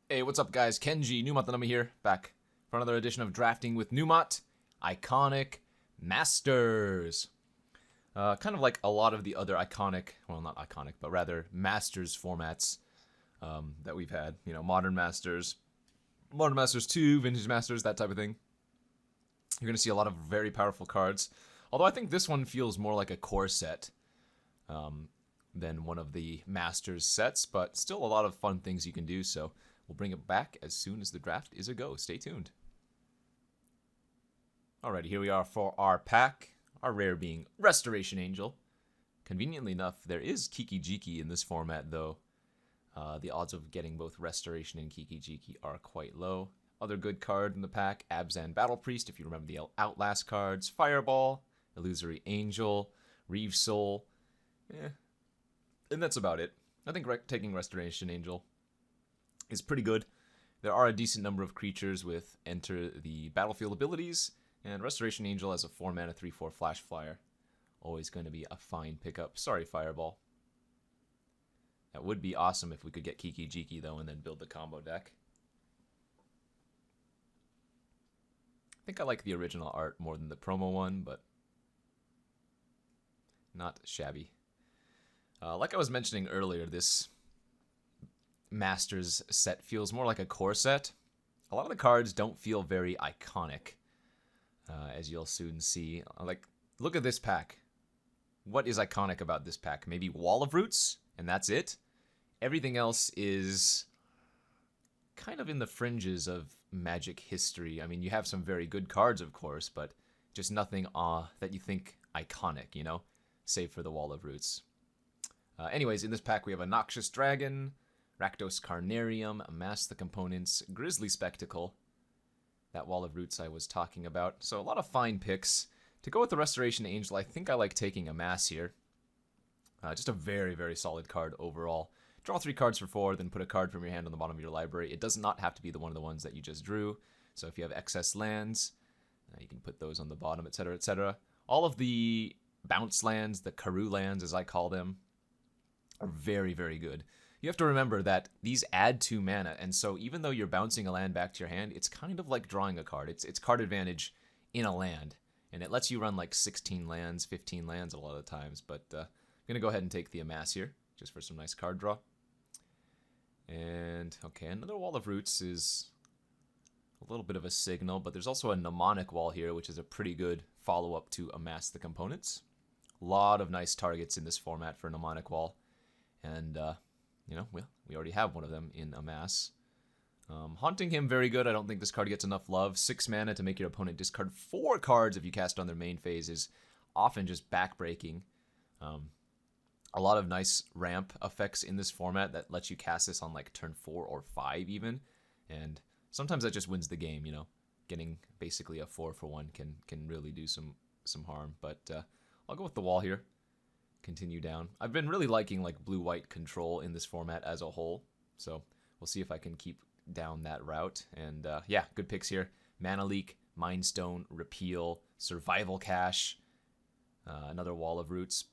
Hey, what's up, guys? Kenji, NumotTheNummy here, back for another edition of Drafting with Numot. Iconic Masters. Kind of like a lot of the other iconic, well, not iconic, but rather Masters formats that we've had. You know, Modern Masters 2, Vintage Masters, that type of thing. You're going to see a lot of very powerful cards. Although I think this one feels more like a core set than one of the Masters sets, but still a lot of fun things you can do, so we'll bring it back as soon as the draft is a go. Stay tuned. Alrighty, here we are for our pack. Our rare being Restoration Angel. Conveniently enough, there is Kiki-Jiki in this format, though. The odds of getting both Restoration and Kiki-Jiki are quite low. Other good card in the pack, Abzan Battle Priest, if you remember the Outlast cards. Fireball, Illusory Angel, Reeve Soul. And that's about it. I think taking Restoration Angel is pretty good. There are a decent number of creatures with Enter the Battlefield abilities, and Restoration Angel as a 4-mana 3/4 Flash Flyer. Always going to be a fine pickup. Sorry, Fireball. That would be awesome if we could get Kiki-Jiki, though, and then build the combo deck. I think I like the original art more than the promo one, but not shabby. Like I was mentioning earlier, this Masters set feels more like a core set. A lot of the cards don't feel very iconic, as you'll soon see. Like, look at this pack. What is iconic about this pack? Maybe Wall of Roots, and that's it? Everything else is kind of in the fringes of Magic history. I mean, you have some very good cards, of course, but just nothing that you think iconic, you know? Save for the Wall of Roots. Anyways, in this pack we have a Noxious Dragon, Rakdos Carnarium, Amass the Components, Grizzly Spectacle, that Wall of Roots I was talking about. So a lot of fine picks. To go with the Restoration Angel, I think I like taking Amass here. Just a very, very solid card overall. Draw 3 cards for 4, then put a card from your hand on the bottom of your library. It does not have to be one of the ones that you just drew. So if you have excess lands, you can put those on the bottom, etc., etc. All of the bounce lands, the Karoo lands as I call them, are very, very good. You have to remember that these add 2 mana, and so even though you're bouncing a land back to your hand, it's kind of like drawing a card. It's card advantage in a land, and it lets you run like 16 lands, 15 lands a lot of times, but I'm going to go ahead and take the Amass here, just for some nice card draw. And, okay, another Wall of Roots is a little bit of a signal, but there's also a Mnemonic Wall here, which is a pretty good follow-up to Amass the Components. A lot of nice targets in this format for Mnemonic Wall. And, you know, well, we already have one of them in Amass. Haunting Him, very good. I don't think this card gets enough love. 6 mana to make your opponent discard 4 cards if you cast on their main phase is often just backbreaking. A lot of nice ramp effects in this format that lets you cast this on like turn 4 or 5 even. And sometimes that just wins the game, you know. Getting basically a 4-for-1 can really do some harm. But I'll go with the wall here. Continue down. I've been really liking like blue-white control in this format as a whole, so we'll see if I can keep down that route. And yeah, good picks here. Mana Leak, Mind Stone, Repeal, Survival Cache, another Wall of Roots.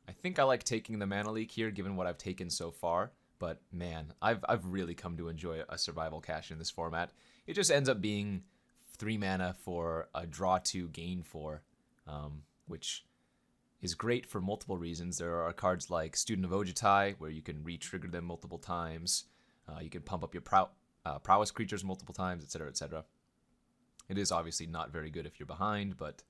I think I like taking the Mana Leak here given what I've taken so far, but man, I've really come to enjoy a Survival Cache in this format. It just ends up being 3 mana for a draw 2, gain 4, which is great for multiple reasons. There are cards like Student of Ojutai, where you can re-trigger them multiple times. You can pump up your prowess creatures multiple times, etc., etc. It is obviously not very good if you're behind, but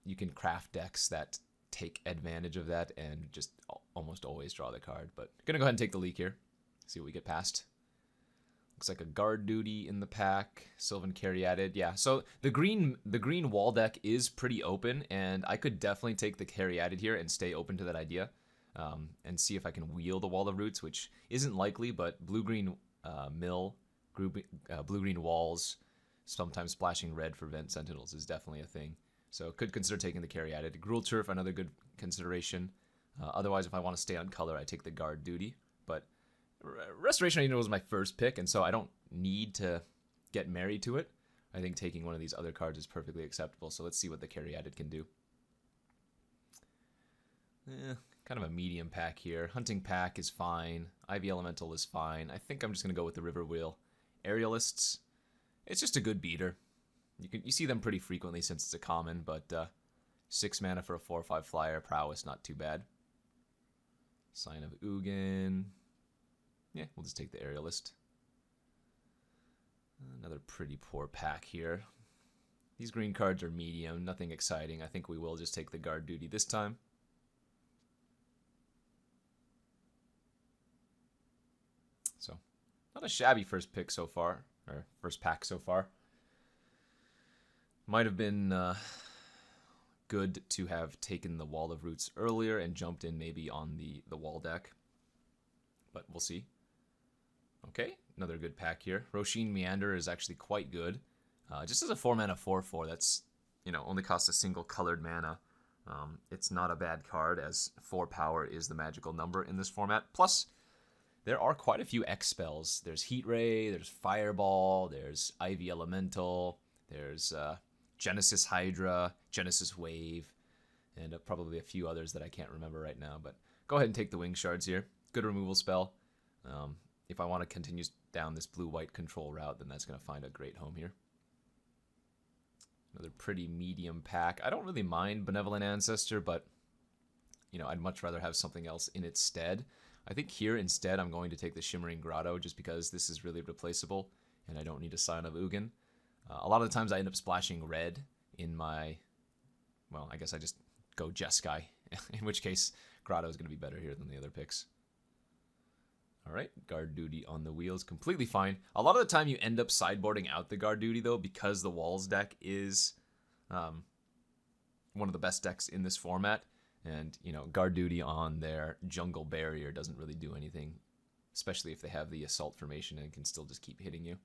you can craft decks that take advantage of that and just almost always draw the card. But I'm going to go ahead and take the leak here, see what we get past. Looks like a Guard Duty in the pack. Sylvan Caryatid. Yeah, so the green wall deck is pretty open, and I could definitely take the Caryatid here and stay open to that idea, and see if I can wheel the Wall of Roots, which isn't likely, but blue-green mill, blue-green walls, sometimes splashing red for Vent Sentinels is definitely a thing. So could consider taking the Caryatid. Gruul Turf, another good consideration. Otherwise, if I want to stay on color, I take the Guard Duty, but Restoration Angel was my first pick, and so I don't need to get married to it. I think taking one of these other cards is perfectly acceptable, so let's see what the Caryatid can do. kind of a medium pack here. Hunting Pack is fine. Ivy Elemental is fine. I think I'm just going to go with the River Wheel. Aerialists, it's just a good beater. You see them pretty frequently since it's a common, but 6 mana for a 4/5 flyer. Prowess, not too bad. Sign of Ugin. Yeah, we'll just take the Aerialist. Another pretty poor pack here. These green cards are medium, nothing exciting. I think we will just take the Guard Duty this time. So, not a shabby first pick so far, or first pack so far. Might have been good to have taken the Wall of Roots earlier and jumped in maybe on the wall deck. But we'll see. Okay, another good pack here. Roshin Meander is actually quite good. Just as a 4-mana 4/4, that's, only costs a single colored mana. It's not a bad card, as 4 power is the magical number in this format. Plus, there are quite a few X spells. There's Heat Ray, there's Fireball, there's Ivy Elemental, there's Genesis Hydra, Genesis Wave, and probably a few others that I can't remember right now. But go ahead and take the Wing Shards here. Good removal spell. If I want to continue down this blue-white control route, then that's going to find a great home here. Another pretty medium pack. I don't really mind Benevolent Ancestor, but I'd much rather have something else in its stead. I think here instead I'm going to take the Shimmering Grotto just because this is really replaceable and I don't need a Sign of Ugin. A lot of the times I end up splashing red in my, well, I guess I just go Jeskai, in which case Grotto is going to be better here than the other picks. All right, Guard Duty on the wheels, completely fine. A lot of the time you end up sideboarding out the Guard Duty, though, because the Walls deck is one of the best decks in this format. And, Guard Duty on their Jungle Barrier doesn't really do anything, especially if they have the Assault formation and can still just keep hitting you.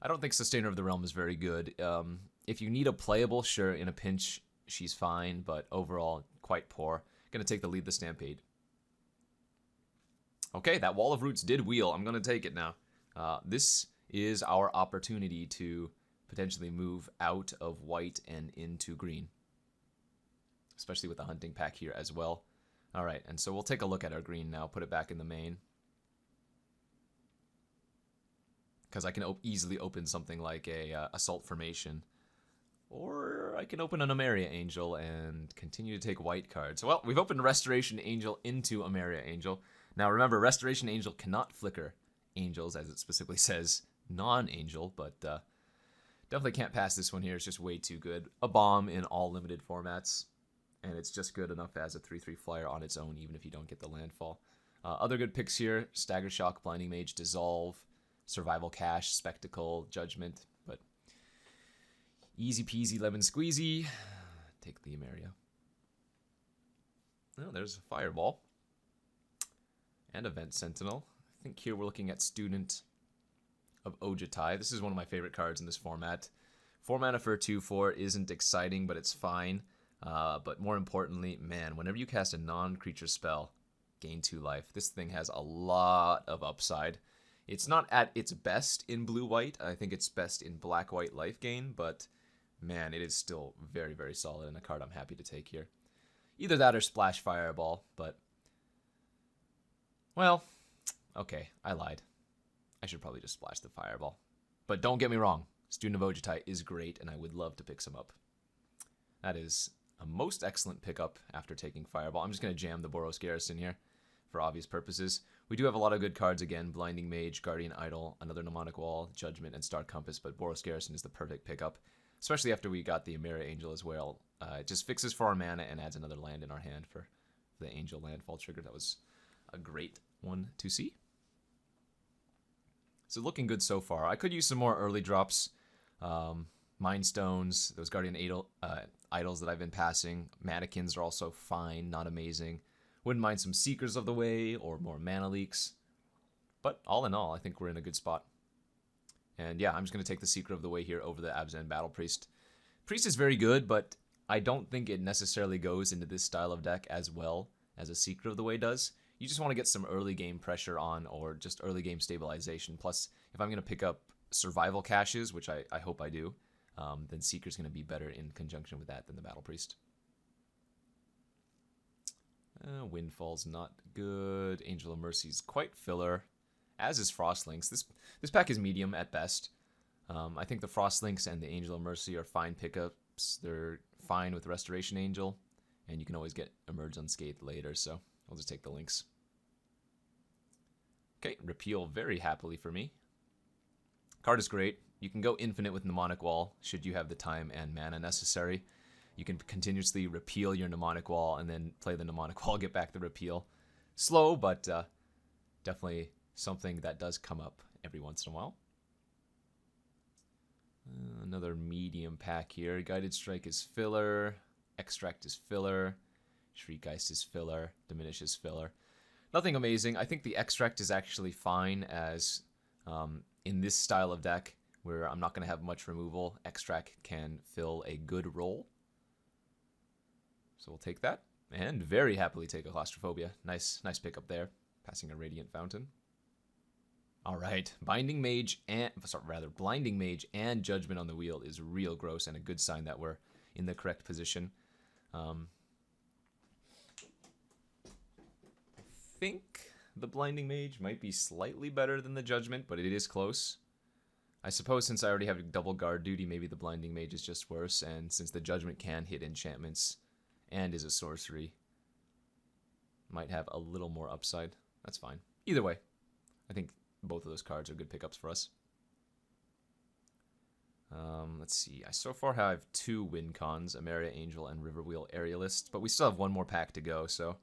I don't think Sustainer of the Realm is very good. If you need a playable, sure, in a pinch, she's fine, but overall, quite poor. Gonna take the Lead the Stampede. Okay, that Wall of Roots did wheel. I'm going to take it now. This is our opportunity to potentially move out of white and into green. Especially with the Hunting Pack here as well. All right, and so we'll take a look at our green now. Put it back in the main. Because I can easily open something like a Assault Formation. Or I can open an Amaria Angel and continue to take white cards. Well, we've opened Restoration Angel into Amaria Angel. Now remember, Restoration Angel cannot flicker angels, as it specifically says non-angel, but definitely can't pass this one here. It's just way too good. A bomb in all limited formats, and it's just good enough as a 3/3 flyer on its own, even if you don't get the landfall. Other good picks here, Stagger Shock, Blinding Mage, Dissolve, Survival Cache, Spectacle, Judgment, but easy peasy lemon squeezy. Take the Amaria. Well, there's a Fireball. And Event Sentinel. I think here we're looking at Student of Ojutai. This is one of my favorite cards in this format. 4 mana for a 2/4 isn't exciting, but it's fine. But more importantly, man, whenever you cast a non-creature spell, gain 2 life. This thing has a lot of upside. It's not at its best in blue-white. I think it's best in black-white life gain, but man, it is still very, very solid and a card I'm happy to take here. Either that or Splash Fireball, but well, okay, I lied. I should probably just splash the Fireball. But don't get me wrong, Student of Ojutai is great, and I would love to pick some up. That is a most excellent pickup after taking Fireball. I'm just going to jam the Boros Garrison here for obvious purposes. We do have a lot of good cards again, Blinding Mage, Guardian Idol, another Mnemonic Wall, Judgment, and Star Compass, but Boros Garrison is the perfect pickup, especially after we got the Amaria Angel as well. It just fixes for our mana and adds another land in our hand for the Angel landfall trigger. That was a great one to see. So looking good so far. I could use some more early drops. Mind Stones, those Guardian Idols that I've been passing. Mannequins are also fine, not amazing. Wouldn't mind some Seekers of the Way or more Mana Leaks. But all in all, I think we're in a good spot. And yeah, I'm just going to take the Seeker of the Way here over the Abzan Battle Priest. Priest is very good, but I don't think it necessarily goes into this style of deck as well as a Seeker of the Way does. You just want to get some early game pressure on or just early game stabilization. Plus, if I'm going to pick up survival caches, which I hope I do, then Seeker's going to be better in conjunction with that than the Battle Priest. Windfall's not good. Angel of Mercy's quite filler, as is Frostlinks. This pack is medium at best. I think the Frostlinks and the Angel of Mercy are fine pickups. They're fine with Restoration Angel, and you can always get Emerge Unscathed later, so I'll just take the links. Okay, repeal very happily for me. Card is great. You can go infinite with Mnemonic Wall, should you have the time and mana necessary. You can continuously repeal your Mnemonic Wall and then play the Mnemonic Wall, get back the repeal. Slow, but definitely something that does come up every once in a while. Another medium pack here. Guided Strike is filler. Extract is filler. Shriekgeist is filler. Diminish is filler. Nothing amazing. I think the Extract is actually fine as in this style of deck where I'm not going to have much removal. Extract can fill a good role. So we'll take that. And very happily take a Claustrophobia. Nice pickup there. Passing a Radiant Fountain. Alright, Blinding Mage and Judgment on the Wheel is real gross and a good sign that we're in the correct position. I think the Blinding Mage might be slightly better than the Judgment, but it is close. I suppose since I already have double guard duty, maybe the Blinding Mage is just worse, and since the Judgment can hit enchantments and is a sorcery, might have a little more upside. That's fine. Either way, I think both of those cards are good pickups for us. Let's see. I so far have 2 win cons, Emeria Angel and Riverwheel Aerialists, but we still have one more pack to go, so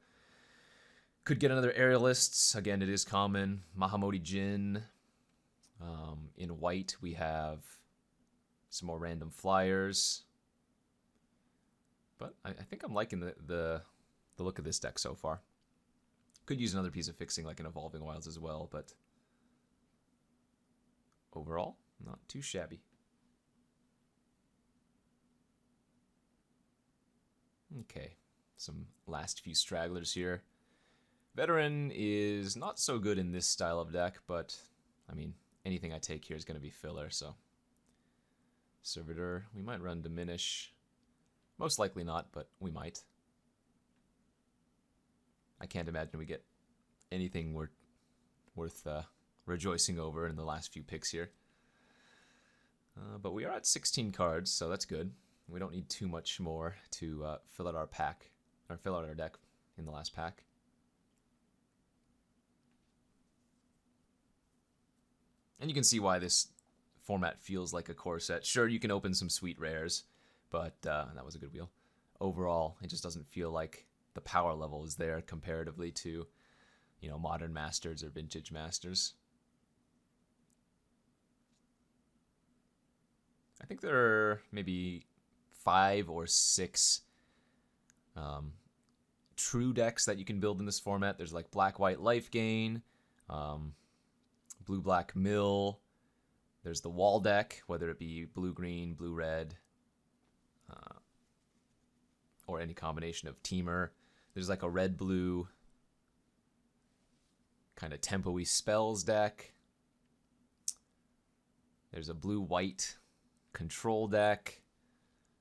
could get another Aerialists. Again, it is common. Mahamoti Jin. In white, we have some more random flyers. But I think I'm liking the look of this deck so far. Could use another piece of fixing like an Evolving Wilds as well, but overall, not too shabby. Okay, some last few stragglers here. Veteran is not so good in this style of deck, but, I mean, anything I take here is going to be filler, so. Servitor, we might run Diminish. Most likely not, but we might. I can't imagine we get anything worth rejoicing over in the last few picks here. But we are at 16 cards, so that's good. We don't need too much more to fill out our pack, or fill out our deck in the last pack. And you can see why this format feels like a core set. Sure, you can open some sweet rares, but that was a good wheel. Overall, it just doesn't feel like the power level is there comparatively to, you know, Modern Masters or Vintage Masters. I think there are maybe 5 or 6 true decks that you can build in this format. There's like Black-White Life Gain, Blue-Black Mill. There's the wall deck, whether it be blue-green, blue-red, or any combination of Teamer. There's like a red-blue kind of tempo-y spells deck. There's a blue-white control deck,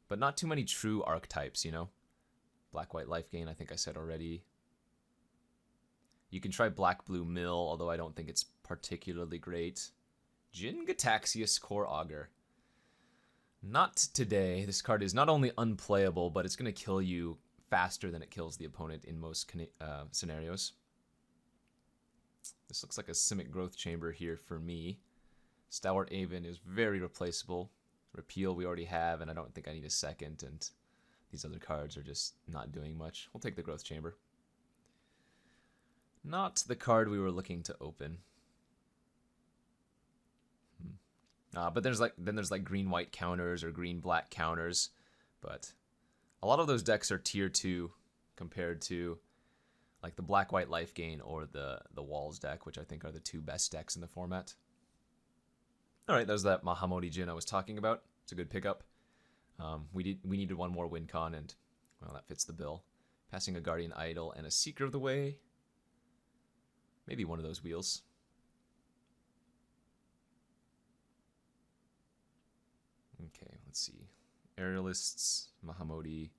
but not too many true archetypes, you know? Black-White Life Gain, I think I said already. You can try Black-Blue Mill, although I don't think it's particularly great. Jin Gataxius Core Augur. Not today. This card is not only unplayable, but it's going to kill you faster than it kills the opponent in most scenarios. This looks like a Simic Growth Chamber here for me. Stalwart Aven is very replaceable. Repeal we already have, and I don't think I need a second, and these other cards are just not doing much. We'll take the Growth Chamber. Not the card we were looking to open. But there's like green-white counters or green-black counters, but a lot of those decks are tier 2 compared to like the Black-White Life Gain or the Walls deck, which I think are the 2 best decks in the format. Alright, that was that Mahamoti Jin I was talking about. It's a good pickup. We needed one more win con, and, well, that fits the bill. Passing a Guardian Idol and a Seeker of the Way. Maybe one of those wheels. Okay, let's see. Aerialists, Mahamoti.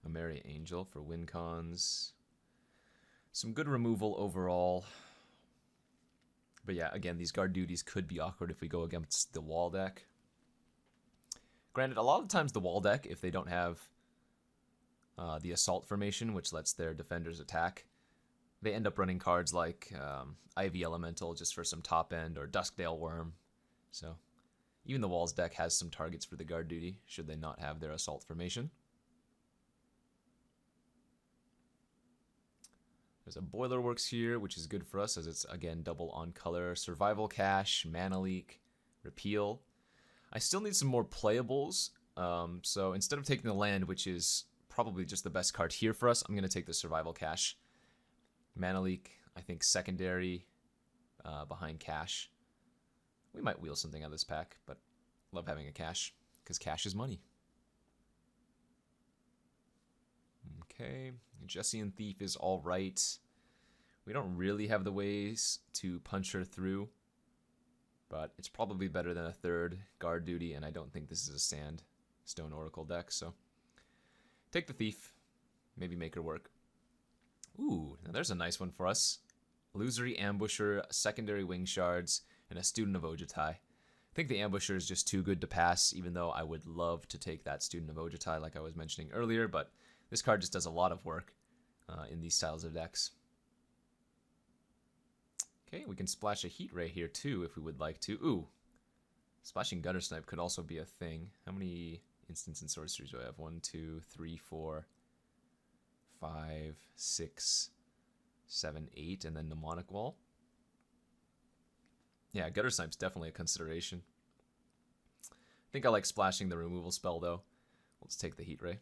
A Merry Angel for win cons. Some good removal overall. But yeah, again, these guard duties could be awkward if we go against the wall deck. Granted, a lot of times the wall deck, if they don't have the assault formation, which lets their defenders attack, they end up running cards like Ivy Elemental just for some top end, or Duskdale Worm. So even the walls deck has some targets for the guard duty, should they not have their assault formation. There's a Boilerworks here, which is good for us as it's, again, double on color. Survival Cache, Mana Leak, Repeal. I still need some more playables, so instead of taking the land, which is probably just the best card here for us, I'm going to take the Survival Cache. Mana Leak, I think secondary behind Cache. We might wheel something out of this pack, but love having a Cache, because cash is money. Okay, Jessian Thief is all right. We don't really have the ways to punch her through, but it's probably better than a third guard duty, and I don't think this is a Sandstone Oracle deck, so take the Thief, maybe make her work. Ooh, now there's a nice one for us. Illusory Ambusher, secondary Wing Shards, and a Student of Ojutai. I think the Ambusher is just too good to pass, even though I would love to take that Student of Ojutai like I was mentioning earlier, but this card just does a lot of work in these styles of decks. Okay, we can splash a Heat Ray here too if we would like to. Ooh, splashing Gutter Snipe could also be a thing. How many instants and sorceries do I have? 1, 2, 3, 4, 5, 6, 7, 8, and then Mnemonic Wall. Yeah, Gutter Snipe's definitely a consideration. I think I like splashing the removal spell though. Let's take the Heat Ray.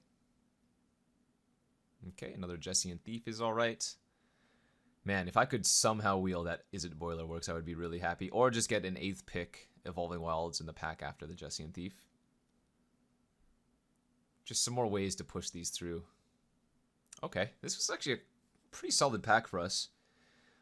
Okay, another Jessian Thief is alright. Man, if I could somehow wheel that Izzet Boilerworks, I would be really happy. Or just get an 8th pick Evolving Wilds in the pack after the Jessian Thief. Just some more ways to push these through. Okay, this was actually a pretty solid pack for us.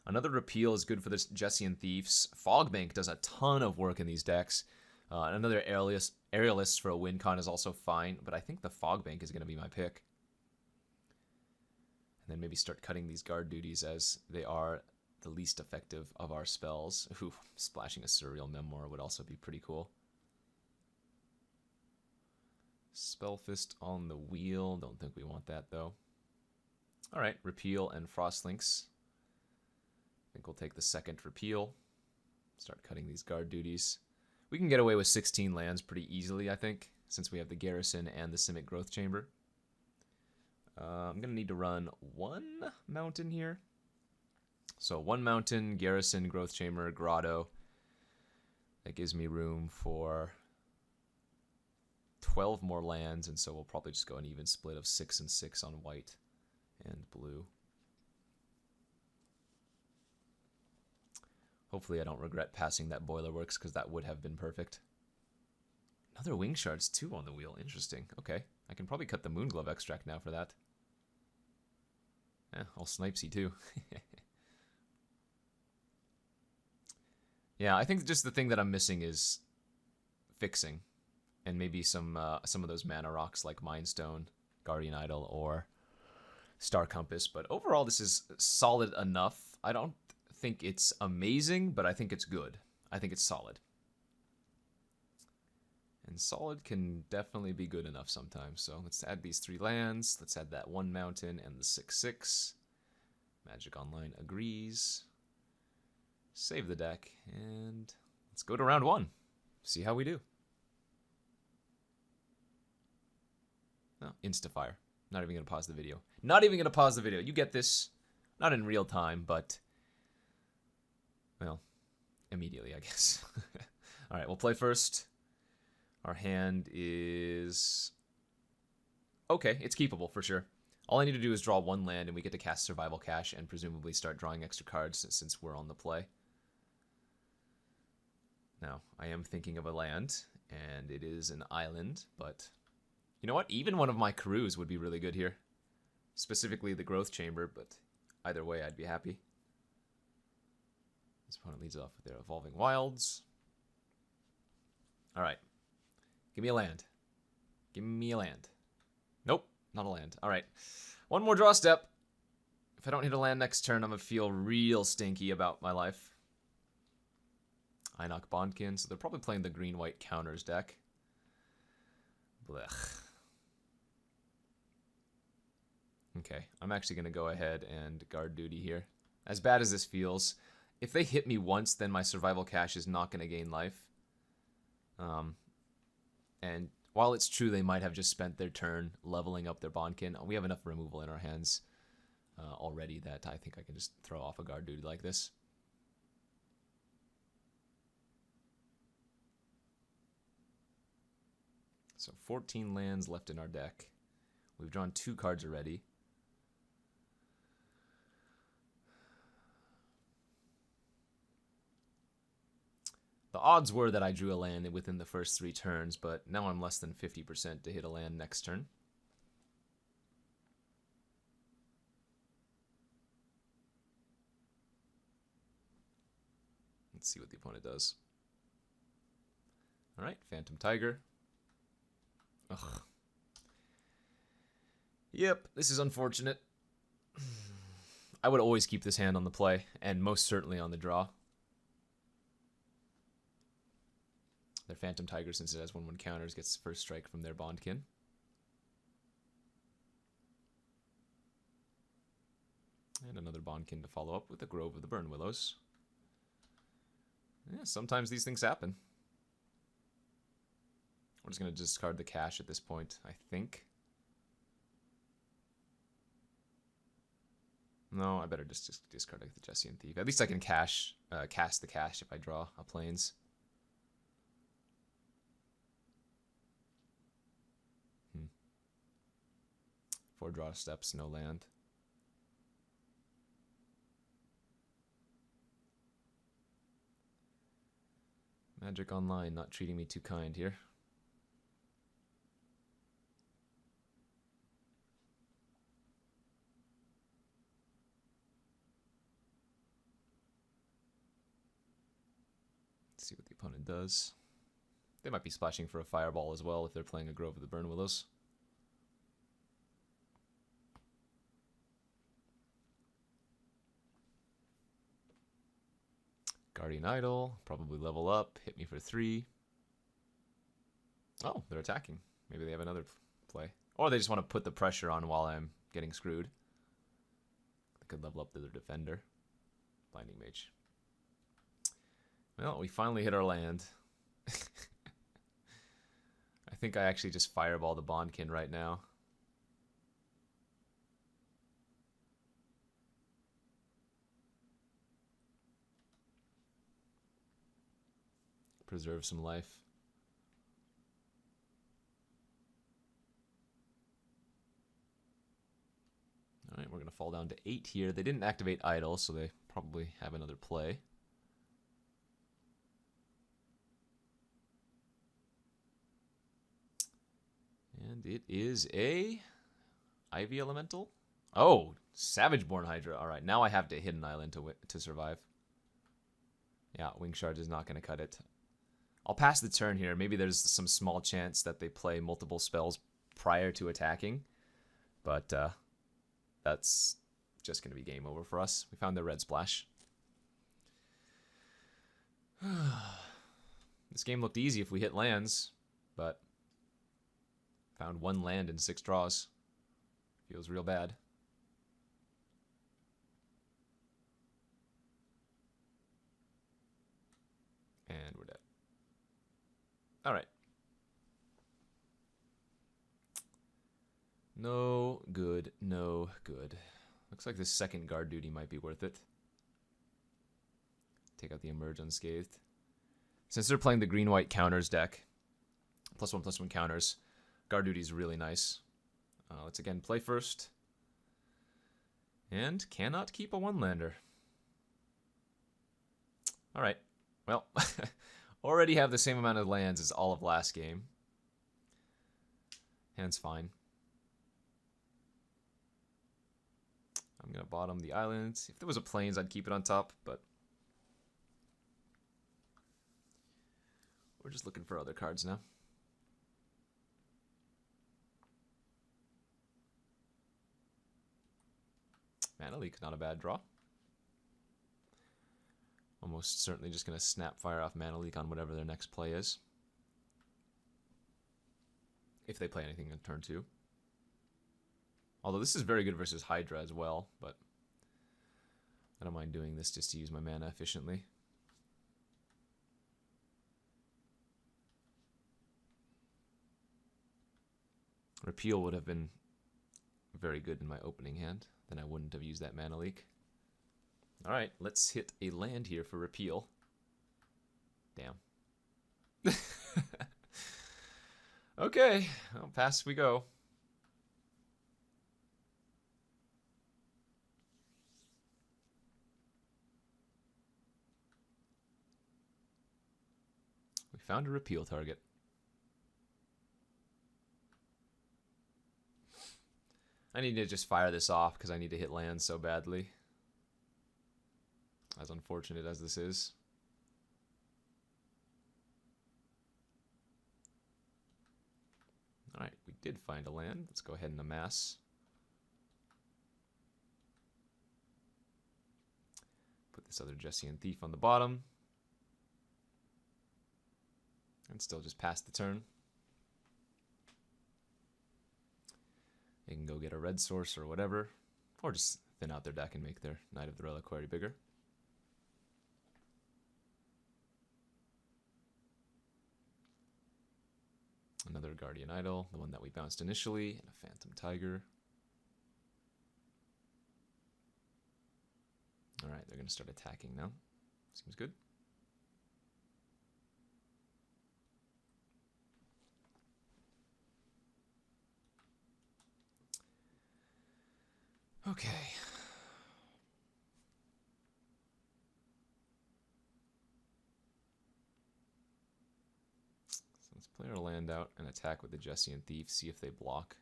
Another Repeal is good for the Jessian Thieves. Fogbank does a ton of work in these decks. Another Aerialist for a win con is also fine, but I think the Fogbank is going to be my pick. And then maybe start cutting these guard duties as they are the least effective of our spells. Ooh, splashing a Surreal Memoir would also be pretty cool. Spellfist on the wheel. Don't think we want that though. Alright, Repeal and Frostlinks. I think we'll take the second Repeal. Start cutting these guard duties. We can get away with 16 lands pretty easily, I think, since we have the Garrison and the Simic Growth Chamber. I'm going to need to run 1 mountain here. So 1 mountain, Garrison, Growth Chamber, Grotto. That gives me room for 12 more lands, and so we'll probably just go an even split of 6 and 6 on white and blue. Hopefully I don't regret passing that Boilerworks, because that would have been perfect. Another Wing Shards too on the wheel. Interesting. Okay, I can probably cut the Moonglove Extract now for that. All snipesy too. Yeah, I think just the thing that I'm missing is fixing, and maybe some of those mana rocks like Mind Stone, Guardian Idol, or Star Compass. But overall, this is solid enough. I don't think it's amazing, but I think it's good. I think it's solid. And solid can definitely be good enough sometimes. So let's add these 3 lands. Let's add that 1 mountain and the 6/6. Magic Online agrees. Save the deck, and let's go to round 1. See how we do. Oh, Instafire. Not even going to pause the video. Not even going to pause the video. You get this. Not in real time, but, well, immediately, I guess. All right, we'll play first. Our hand is... okay, it's keepable for sure. All I need to do is draw 1 land, and we get to cast Survival Cache and presumably start drawing extra cards since we're on the play. Now, I am thinking of a land, and it is an island, but you know what? Even one of my Karus would be really good here. Specifically the Growth Chamber, but either way, I'd be happy. This opponent leads off with their Evolving Wilds. All right. Give me a land. Give me a land. Nope. not a land. All right. One more draw step. If I don't hit a land next turn, I'm going to feel real stinky about my life. I knock Bondkin, so they're probably playing the green-white counters deck. Blech. Okay, I'm actually going to go ahead and guard duty here. As bad as this feels, if they hit me once, then my survival cache is not going to gain life. And while it's true they might have just spent their turn leveling up their Bondkin, we have enough removal in our hands already that I think I can just throw off a guard duty like this. So 14 lands left in our deck. We've drawn 2 cards already. The odds were that I drew a land within the first 3 turns, but now I'm less than 50% to hit a land next turn. Let's see what the opponent does. Alright, Phantom Tiger. Ugh. Yep, this is unfortunate. I would always keep this hand on the play, and most certainly on the draw. Their Phantom Tiger, since it has 1/1 counters, gets first strike from their Bondkin. And another Bondkin to follow up with the Grove of the Burn Willows. Yeah, sometimes these things happen. We're just going to discard the cache at this point, I think. No, I better just discard the Jessian Thief. At least I can cast the cache if I draw a Plains. 4 draw steps, no land. Magic Online not treating me too kind here. Let's see what the opponent does. They might be splashing for a Fireball as well if they're playing a Grove of the Burn Willows. Guardian Idol, probably level up, hit me for 3. Oh, they're attacking. Maybe they have another play. Or they just want to put the pressure on while I'm getting screwed. They could level up their defender. Blinding Mage. Well, we finally hit our land. I think I actually just fireball the Bondkin right now. Preserve some life. Alright, we're going to fall down to 8 here. They didn't activate Idol, so they probably have another play. And it is a Ivy Elemental. Oh, Savageborn Hydra. Alright, now I have to hit an island to survive. Yeah, Wing Shard is not going to cut it. I'll pass the turn here. Maybe there's some small chance that they play multiple spells prior to attacking. But that's just going to be game over for us. We found their red splash. This game looked easy if we hit lands, but found 1 land in 6 draws. Feels real bad. And we're dead. Alright. No good, no good. Looks like this second guard duty might be worth it. Take out the Emerge unscathed. Since they're playing the green-white counters deck, +1/+1 counters, guard duty is really nice. Let's again play first. And cannot keep a 1-lander. Alright, well, already have the same amount of lands as all of last game. Hand's fine. I'm going to bottom the island. If there was a Plains, I'd keep it on top, but we're just looking for other cards now. Mana Leak, not a bad draw. Almost certainly just going to snap fire off Mana Leak on whatever their next play is. If they play anything in turn 2. Although this is very good versus Hydra as well, but I don't mind doing this just to use my mana efficiently. Repeal would have been very good in my opening hand. Then I wouldn't have used that Mana Leak. Alright, let's hit a land here for Repeal. Damn. Okay, well, pass we go. We found a Repeal target. I need to just fire this off because I need to hit land so badly. As unfortunate as this is. Alright, we did find a land. Let's go ahead and amass. Put this other Jessian Thief on the bottom. And still just pass the turn. They can go get a red source or whatever. Or just thin out their deck and make their Knight of the Reliquary bigger. Another Guardian Idol, the one that we bounced initially, and a Phantom Tiger. Alright, they're going to start attacking now. Seems good. Okay. So let's play our land out and attack with the Jessian Thief, see if they block.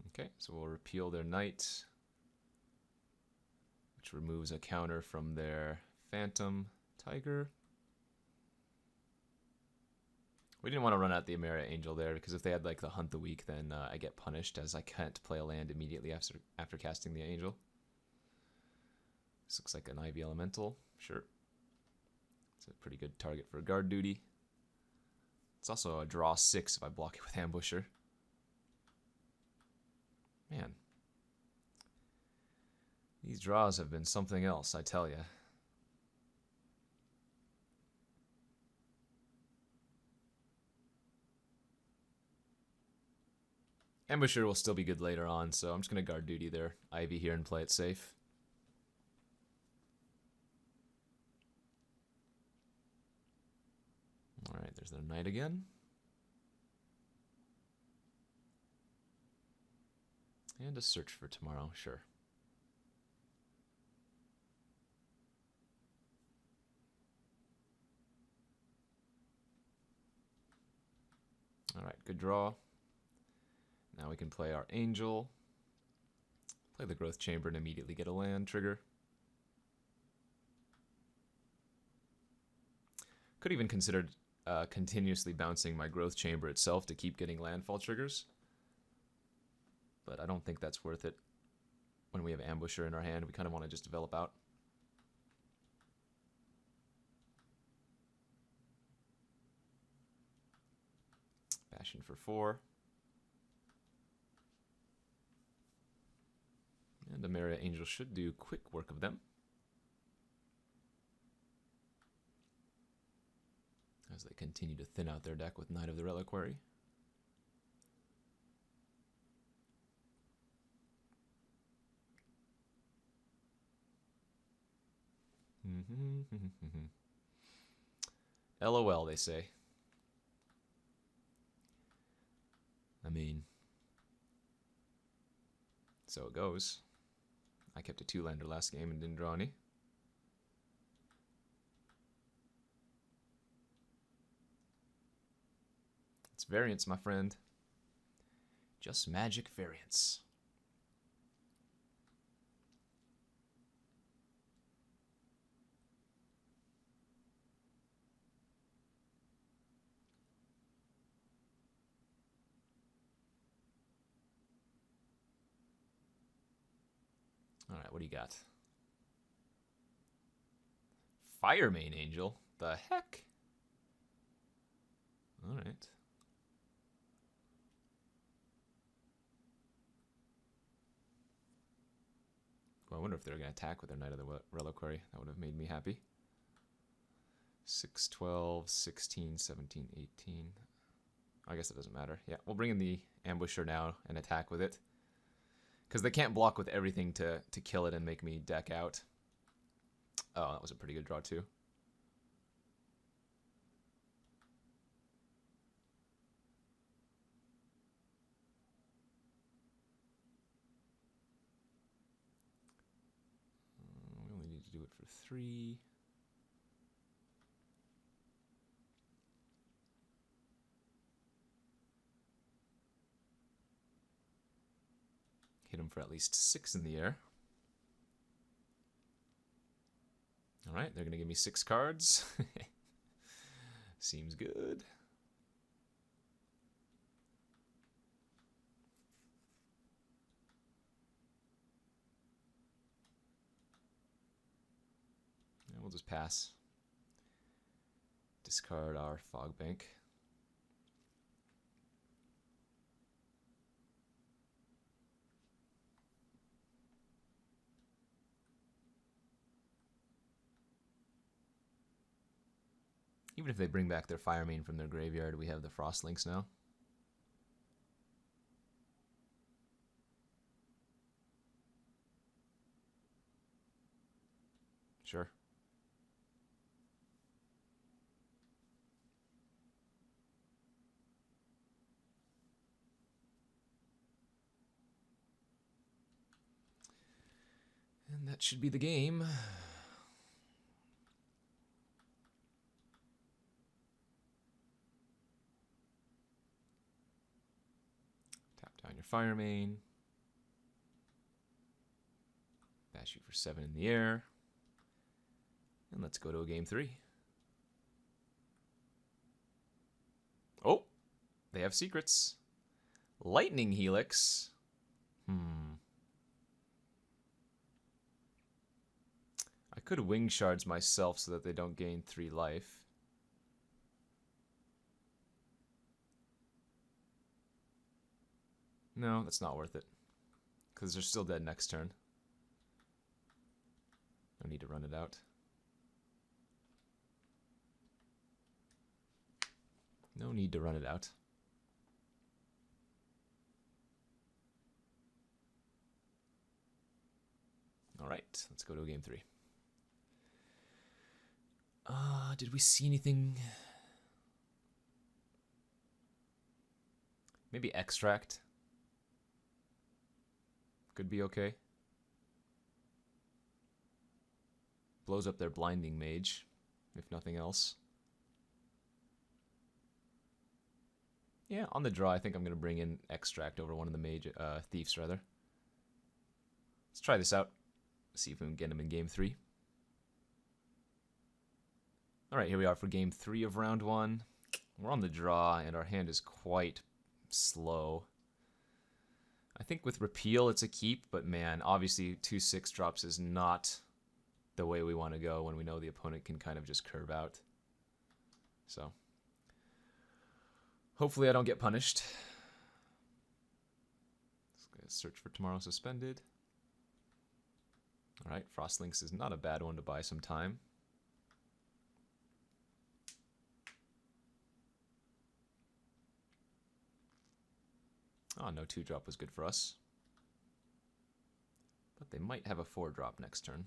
Okay, so we'll repeal their Knight, which removes a counter from their Phantom Tiger. We didn't want to run out the Emeria Angel there, because if they had like the Hunt the Weak, then I get punished, as I can't play a land immediately after casting the Angel. This looks like an Ivy Elemental, sure. It's a pretty good target for guard duty. It's also a draw 6 if I block it with Ambusher. Man. These draws have been something else, I tell ya. Ambusher will still be good later on, so I'm just going to guard duty their Ivy here and play it safe. Alright, there's their Knight again. And a Search for Tomorrow, sure. Alright, good draw. Now we can play our Angel. Play the Growth Chamber and immediately get a land trigger. Could even consider continuously bouncing my Growth Chamber itself to keep getting landfall triggers. But I don't think that's worth it. When we have Ambusher in our hand, we kind of want to just develop out. Bastion for 4. And Emeria Angel should do quick work of them. As they continue to thin out their deck with Knight of the Reliquary. LOL, they say. I mean, so it goes. I kept a 2-lander last game and didn't draw any. It's variance, my friend. Just magic variance. Alright, what do you got? Fire Main Angel? The heck? Alright. Well, I wonder if they're going to attack with their Knight of the Reliquary. That would have made me happy. 6, 12, 16, 17, 18. I guess it doesn't matter. Yeah, we'll bring in the Ambusher now and attack with it. Because they can't block with everything to kill it and make me deck out. Oh, that was a pretty good draw too. We only need to do it for 3. Hit him for at least 6 in the air. Alright, they're going to give me 6 cards. Seems good. And we'll just pass. Discard our Fog Bank. Even if they bring back their Fire Main from their graveyard, we have the Frostlinks now. Sure. And that should be the game. Down your Fire Main. Bash you for 7 in the air. And let's go to a game 3. Oh! They have secrets. Lightning Helix. I could Wing Shards myself so that they don't gain 3 life. No, that's not worth it. Because they're still dead next turn. No need to run it out. No need to run it out. Alright, let's go to game 3. Did we see anything? Maybe Extract. Could be okay. Blows up their Blinding Mage, if nothing else. Yeah, on the draw, I think I'm going to bring in Extract over one of the mage Thieves, rather. Let's try this out. See if we can get him in game 3. Alright, here we are for game 3 of round 1. We're on the draw, and our hand is quite slow. I think with Repeal, it's a keep, but man, obviously 2 6-drops is not the way we want to go when we know the opponent can kind of just curve out. So, hopefully I don't get punished. Let's search for Tomorrow Suspended. Alright, Frostlinks is not a bad one to buy some time. Oh, no 2-drop was good for us. But they might have a 4-drop next turn.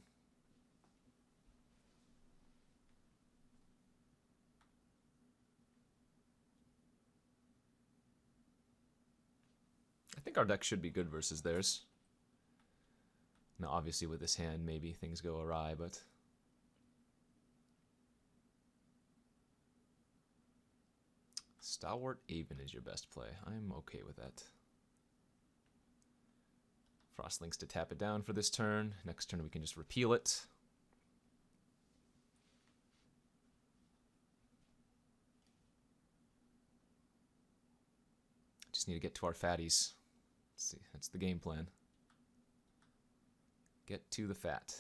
I think our deck should be good versus theirs. Now, obviously with this hand, maybe things go awry, but... Stalwart Aven is your best play. I'm okay with that. Frostlinks to tap it down for this turn. Next turn we can just repeal it. Just need to get to our fatties. Let's see, that's the game plan. Get to the fat.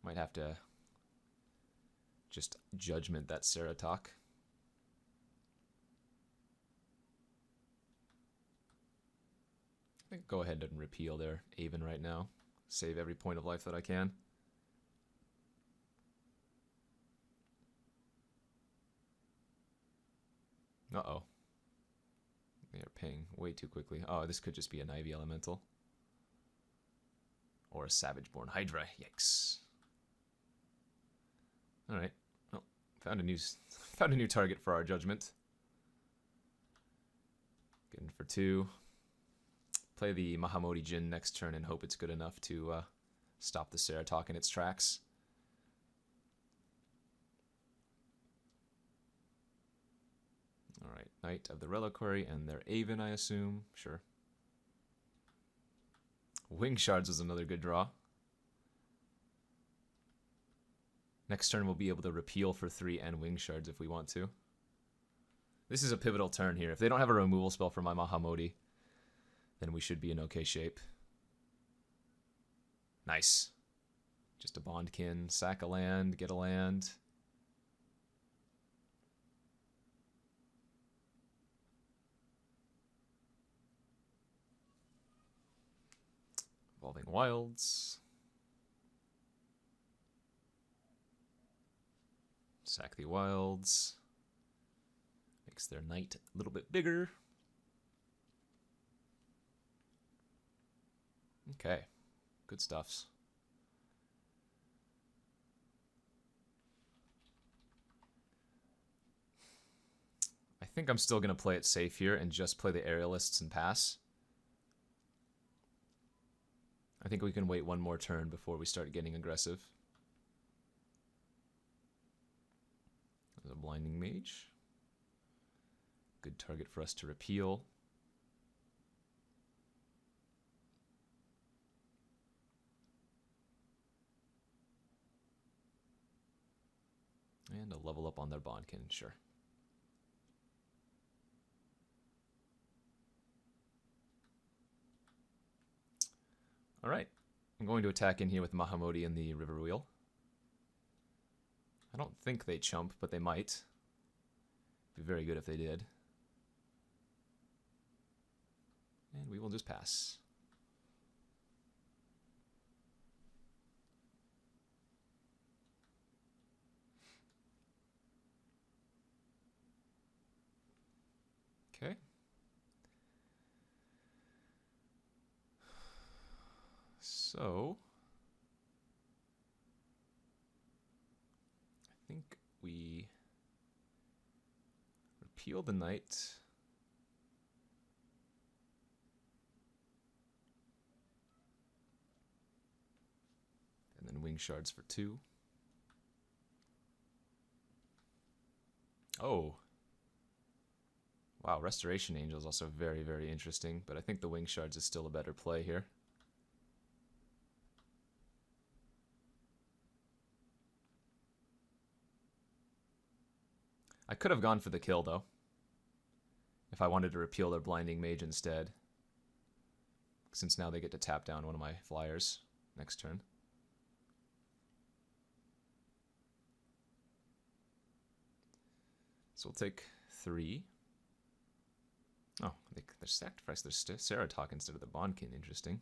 Might have to just judgment that Ceratok. I think go ahead and repeal their Aven right now. Save every point of life that I can. Uh-oh. They are paying way too quickly. Oh, this could just be an Ivy Elemental. Or a Savage-born Hydra. Yikes. Alright. Well, found a new target for our judgment. Getting for 2. Play the Mahamoti Jin next turn and hope it's good enough to stop the Ceratok in its tracks. Alright, Knight of the Reliquary and their Aven, I assume. Sure. Wing Shards was another good draw. Next turn we'll be able to repeal for 3 and Wing Shards if we want to. This is a pivotal turn here. If they don't have a removal spell for my Mahamoti, then we should be in okay shape. Nice. Just a Bondkin, sack a land, get a land. Evolving Wilds. Sack the Wilds. Makes their knight a little bit bigger. Okay, good stuffs. I think I'm still going to play it safe here and just play the Aerialists and pass. I think we can wait one more turn before we start getting aggressive. There's a Blinding Mage. Good target for us to repeal. And a level up on their Bondkin, sure. Alright, I'm going to attack in here with Mahamoti and the River Wheel. I don't think they chump, but they might. Be very good if they did. And we will just pass. Okay. So, I think we repeal the knight. And then Wing Shards for 2. Oh. Wow, Restoration Angel is also very, very interesting, but I think the Wing Shards is still a better play here. I could have gone for the kill, though, if I wanted to repeal their Blinding Mage instead, since now they get to tap down one of my flyers next turn. So we'll take 3. Oh, they sacrificed their Ceratok instead of the Bondkin. Interesting.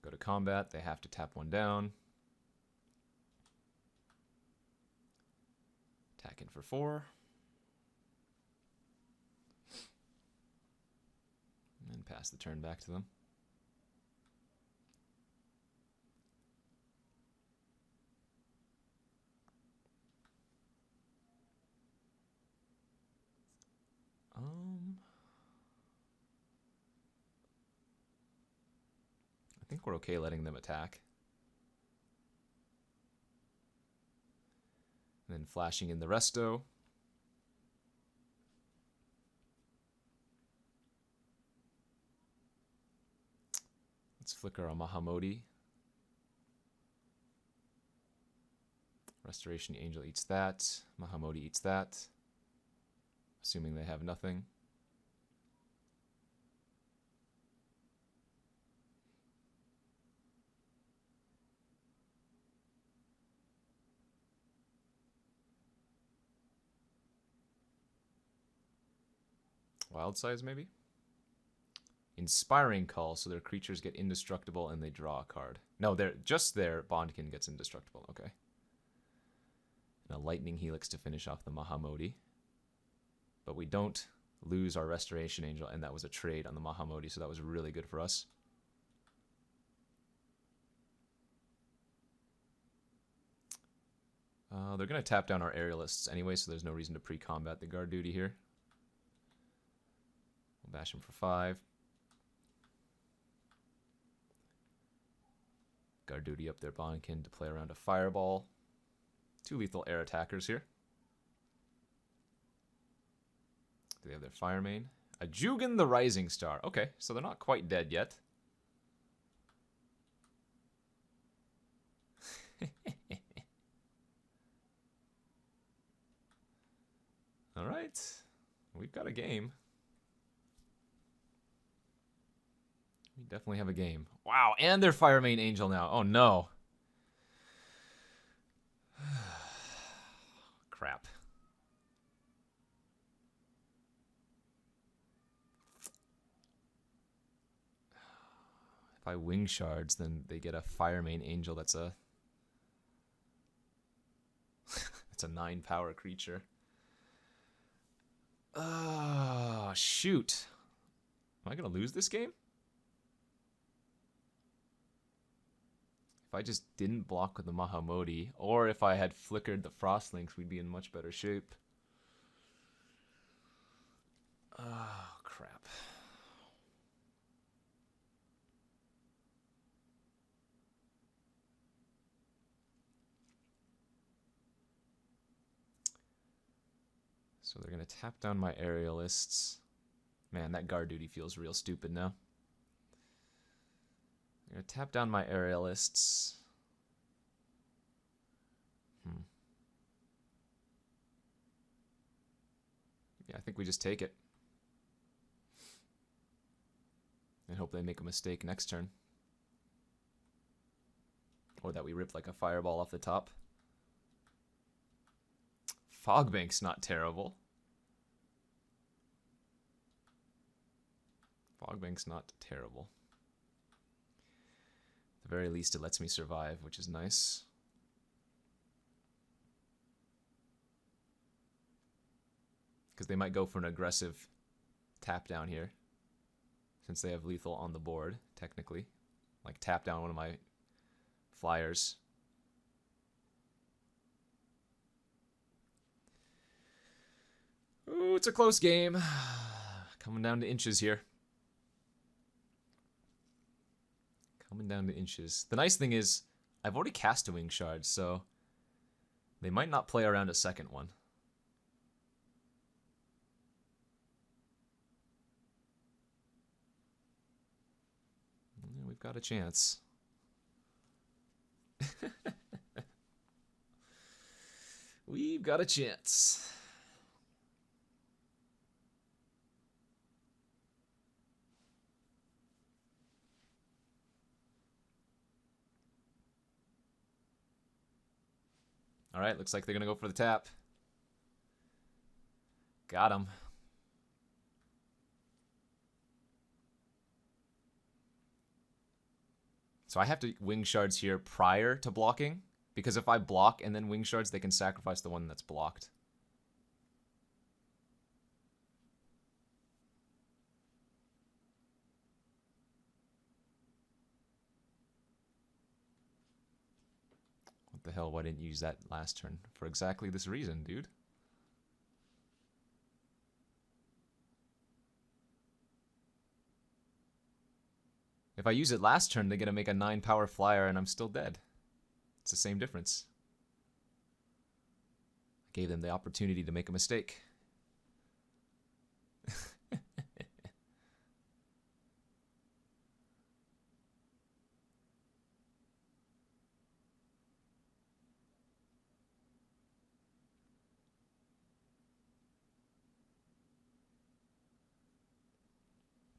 Go to combat. They have to tap one down. Attack in for 4. And pass the turn back to them. I think we're okay letting them attack. And then flashing in the resto. Let's flicker a Mahamoti. Restoration Angel eats that. Mahamodi eats that. Assuming they have nothing. Wild size, maybe? Inspiring Call, so their creatures get indestructible and they draw a card. No, just their Bondkin gets indestructible. Okay. And a Lightning Helix to finish off the Mahamodi. But we don't lose our Restoration Angel, and that was a trade on the Mahamodi, so that was really good for us. They're going to tap down our Aerialists anyway, so there's no reason to pre-combat the Guard Duty here. We'll bash him for 5. Guard Duty up their Bondkin to play around a Fireball. 2 lethal air attackers here. Do they have their Fire Main? A Jugan the Rising Star. Okay, so they're not quite dead yet. Alright, we've got a game. We definitely have a game. Wow, and their Fire Main Angel now. Oh no. Crap. If I Wing Shards, then they get a Fire Main Angel that's a... it's a 9 power creature. Oh, shoot. Am I going to lose this game? If I just didn't block with the Mahamodi, or if I had flickered the Frostlinks, we'd be in much better shape. Oh, crap. So they're going to tap down my Aerialists. Man, that Guard Duty feels real stupid now. I'm going to tap down my Aerialists. Yeah, I think we just take it. And hope they make a mistake next turn. Or that we rip like a Fireball off the top. Fogbank's not terrible. Fogbank's not terrible. At the very least, it lets me survive, which is nice. Because they might go for an aggressive tap down here. Since they have lethal on the board, technically. Like tap down one of my flyers. Ooh, it's a close game. Coming down to inches here. Coming down to inches. The nice thing is, I've already cast a Wing Shard, so they might not play around a second one. We've got a chance. We've got a chance. All right, looks like they're going to go for the tap. Got him. So I have to Wing Shards here prior to blocking, because if I block and then Wing Shards, they can sacrifice the one that's blocked. What the hell, why didn't you use that last turn? For exactly this reason, dude. If I use it last turn, they're going to make a 9 power flyer and I'm still dead. It's the same difference. I gave them the opportunity to make a mistake.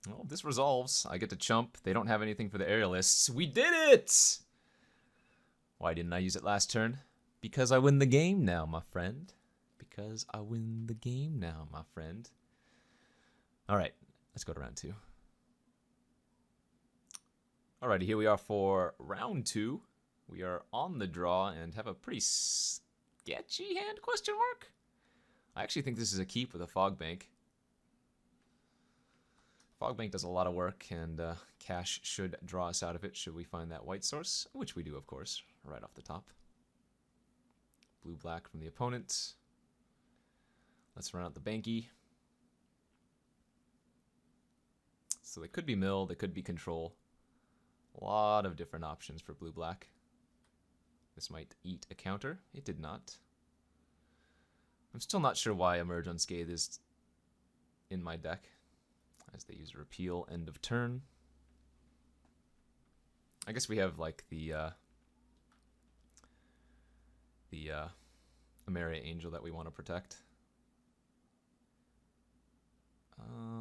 Well, this resolves. I get to chump. They don't have anything for the aerialists. We did it! Why didn't I use it last turn? Because I win the game now, my friend. Because I win the game now, my friend. Alright, let's go to round 2. Alrighty, here we are for round 2. We are on the draw and have a pretty sketchy hand, question mark? I actually think this is a keep with a fog bank. Fog bank does a lot of work, and cash should draw us out of it should we find that white source, which we do, of course, right off the top. Blue-black from the opponent. Let's run out the banky. So they could be mill, they could be control. A lot of different options for blue-black. This might eat a counter. It did not. I'm still not sure why Emerge Unscathed is in my deck, as they use repeal end of turn. I guess we have like the Emeria Angel that we want to protect.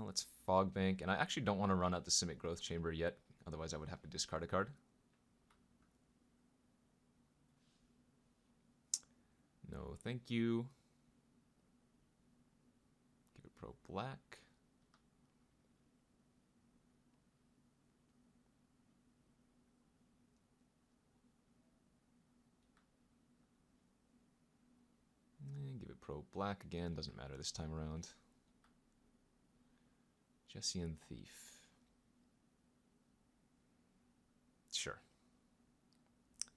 Let's Fog Bank, and I actually don't want to run out the Simic Growth Chamber yet, otherwise I would have to discard a card. No, thank you. Give it pro black. And give it pro black again, doesn't matter this time around. Jesse and Thief. Sure.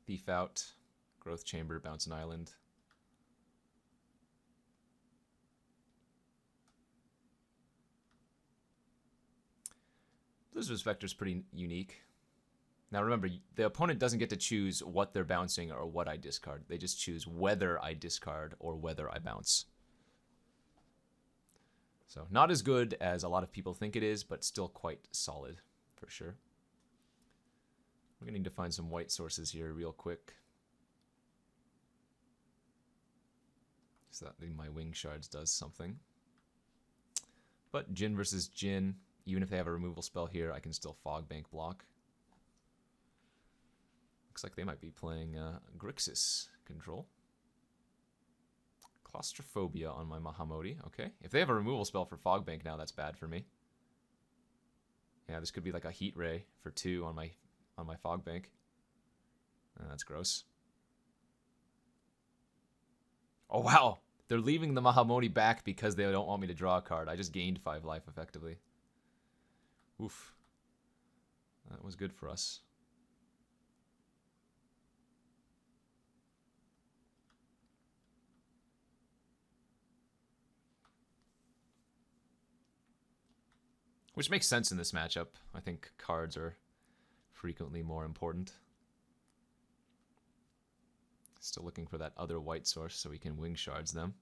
Thief out. Growth Chamber, bounce an island. Blizzard's Vector is pretty unique. Now remember, the opponent doesn't get to choose what they're bouncing or what I discard. They just choose whether I discard or whether I bounce. So not as good as a lot of people think it is, but still quite solid for sure. We're going to need to find some white sources here real quick. So that my Wing Shards does something. But Jin versus Jin, even if they have a removal spell here, I can still Fog Bank block. Looks like they might be playing Grixis control. Claustrophobia on my Mahamoti. Okay. If they have a removal spell for Fog Bank now, that's bad for me. Yeah, this could be like a Heat Ray for 2 on my Fog Bank. That's gross. Oh, wow. They're leaving the Mahamoti back because they don't want me to draw a card. I just gained 5 life, effectively. Oof. That was good for us. Which makes sense in this matchup. I think cards are frequently more important. Still looking for that other white source so we can Wing Shards them.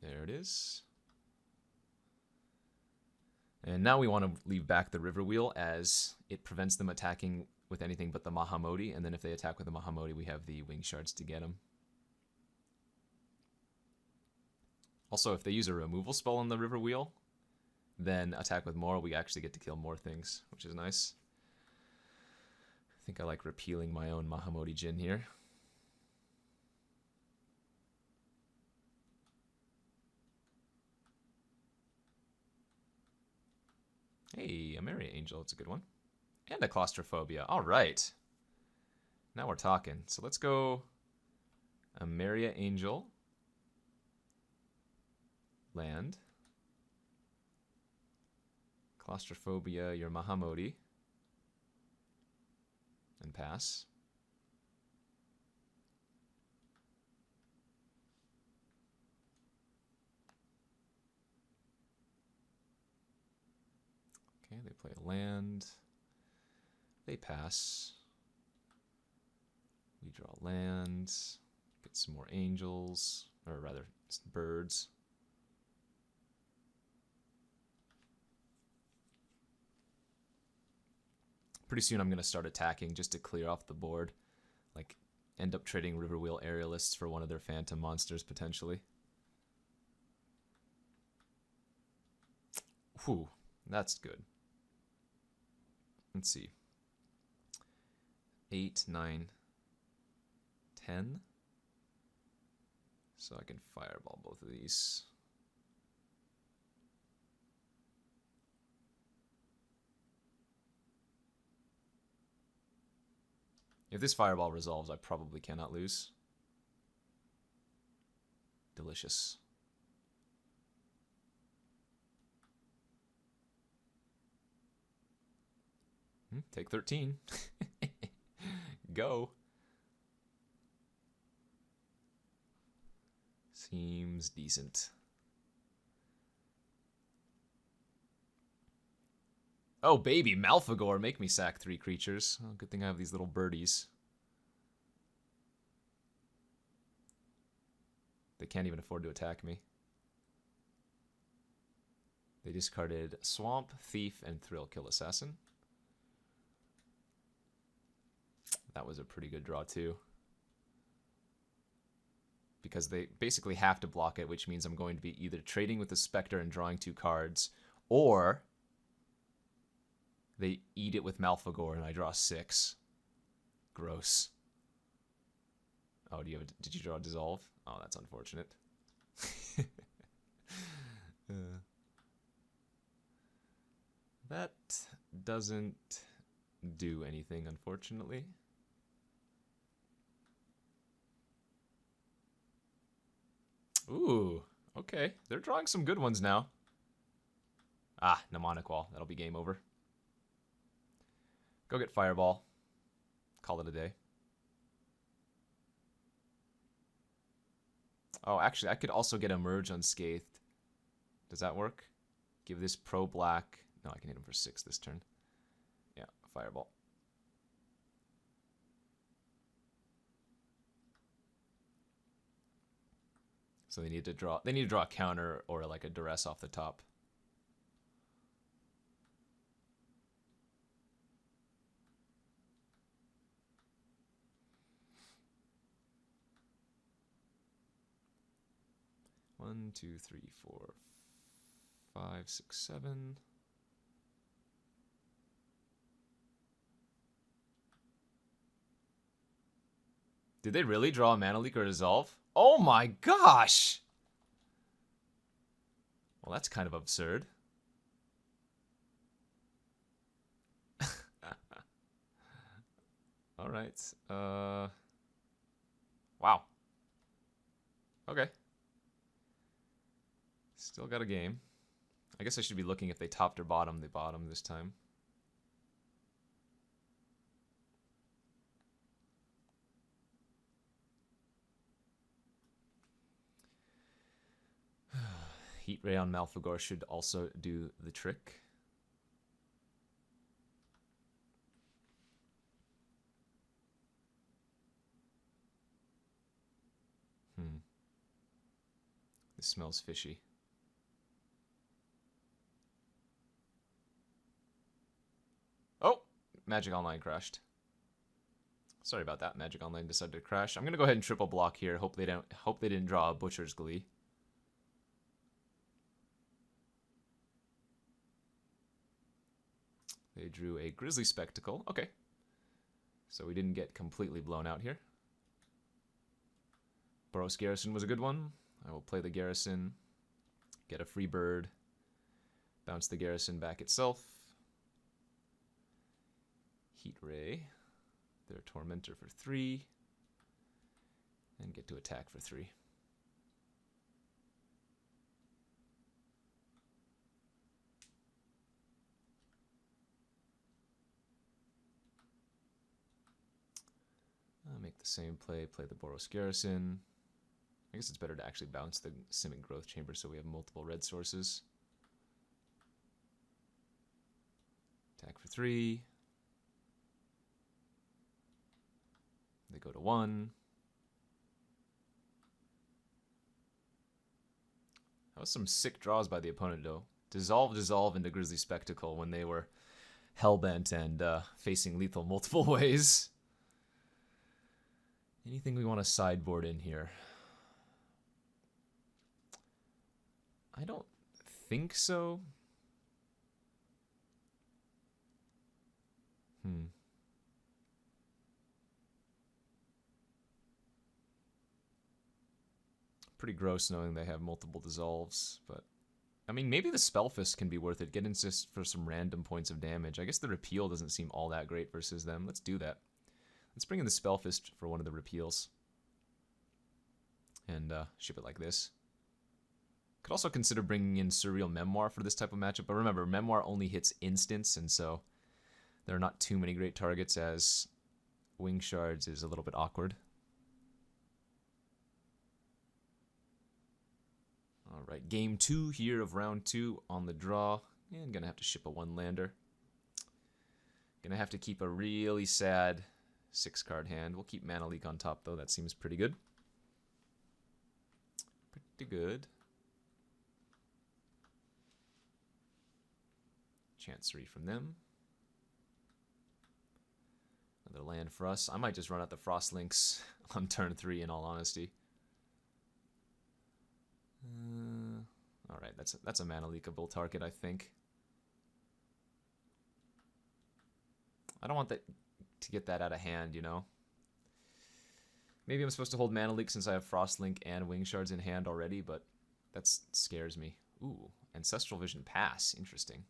There it is. And now we want to leave back the River Wheel as it prevents them attacking with anything but the Mahamoti, and then if they attack with the Mahamoti, we have the Wing Shards to get them. Also, if they use a removal spell on the River Wheel, then attack with more, we actually get to kill more things, which is nice. I think I like repealing my own Mahamoti Jin here. Hey, a Emeria Angel, it's a good one. And a Claustrophobia. All right. Now we're talking. So let's go Emeria Angel. Land. Claustrophobia, your Mahamoti. And pass. Okay, they play a land. They pass. We draw land. Get some more angels, or rather, birds. Pretty soon I'm going to start attacking just to clear off the board. Like, end up trading Riverwheel Aerialists for one of their Phantom monsters, potentially. Whew, that's good. Let's see. 8, 9, 10. So I can fireball both of these. If this fireball resolves, I probably cannot lose. Delicious. Take 13. Go. Seems decent. Oh, baby, Malphagor, make me sack 3 creatures. Oh, good thing I have these little birdies. They can't even afford to attack me. They discarded Swamp, Thief, and Thrill Kill Assassin. That was a pretty good draw, too. Because they basically have to block it, which means I'm going to be either trading with the Spectre and drawing 2 cards, or they eat it with Malphagor and I draw 6. Gross. Oh, did you draw Dissolve? Oh, that's unfortunate. That doesn't do anything, unfortunately. Ooh, okay. They're drawing some good ones now. Ah, Mnemonic Wall. That'll be game over. Go get Fireball. Call it a day. Oh, actually, I could also get Emerge Unscathed. Does that work? Give this Pro Black. No, I can hit him for 6 this turn. Yeah, Fireball. So they need to draw a counter or like a duress off the top. One, 2, 3, 4, 5, 6, 7. Did they really draw a Mana Leak or Dissolve? Oh my gosh! Well, that's kind of absurd. Alright. Wow. Okay. Still got a game. I guess I should be looking if they topped or bottomed. They bottomed this time. Heat Ray on Malphagor should also do the trick. This smells fishy. Oh! Magic Online crashed. Sorry about that. Magic Online decided to crash. I'm gonna go ahead and triple block here. Hope they didn't draw a Butcher's Glee. They drew a Grizzly Spectacle. Okay. So we didn't get completely blown out here. Boros Garrison was a good one. I will play the Garrison, get a free bird, bounce the Garrison back itself. Heat Ray, their Tormentor for 3, and get to attack for 3. I'll make the same play the Boros Garrison. I guess it's better to actually bounce the Simic Growth Chamber so we have multiple red sources. Attack for 3. They go to 1. That was some sick draws by the opponent, though. Dissolve into Grizzly Spectacle when they were hellbent and facing lethal multiple ways. Anything we want to sideboard in here? I don't think so. Pretty gross knowing they have multiple dissolves, but I mean, maybe the Spellfist can be worth it. Get in just for some random points of damage. I guess the repeal doesn't seem all that great versus them. Let's do that. Let's bring in the Spellfist for one of the repeals. And ship it like this. Could also consider bringing in Surreal Memoir for this type of matchup. But remember, Memoir only hits instants, and so there are not too many great targets, as Wing Shards is a little bit awkward. Alright, game 2 here of round 2 on the draw. And gonna have to ship a 1-lander. Gonna have to keep a really sad 6-card hand. We'll keep Mana Leak on top, though. That seems pretty good. Pretty good. Chancery from them. Another land for us. I might just run out the Frostlinks on turn 3, in all honesty. Alright, that's a mana leakable target, I think. I don't want that to get that out of hand, you know? Maybe I'm supposed to hold Mana Leak since I have Frostlink and Wing Shards in hand already, but that scares me. Ooh, Ancestral Vision Pass. Interesting.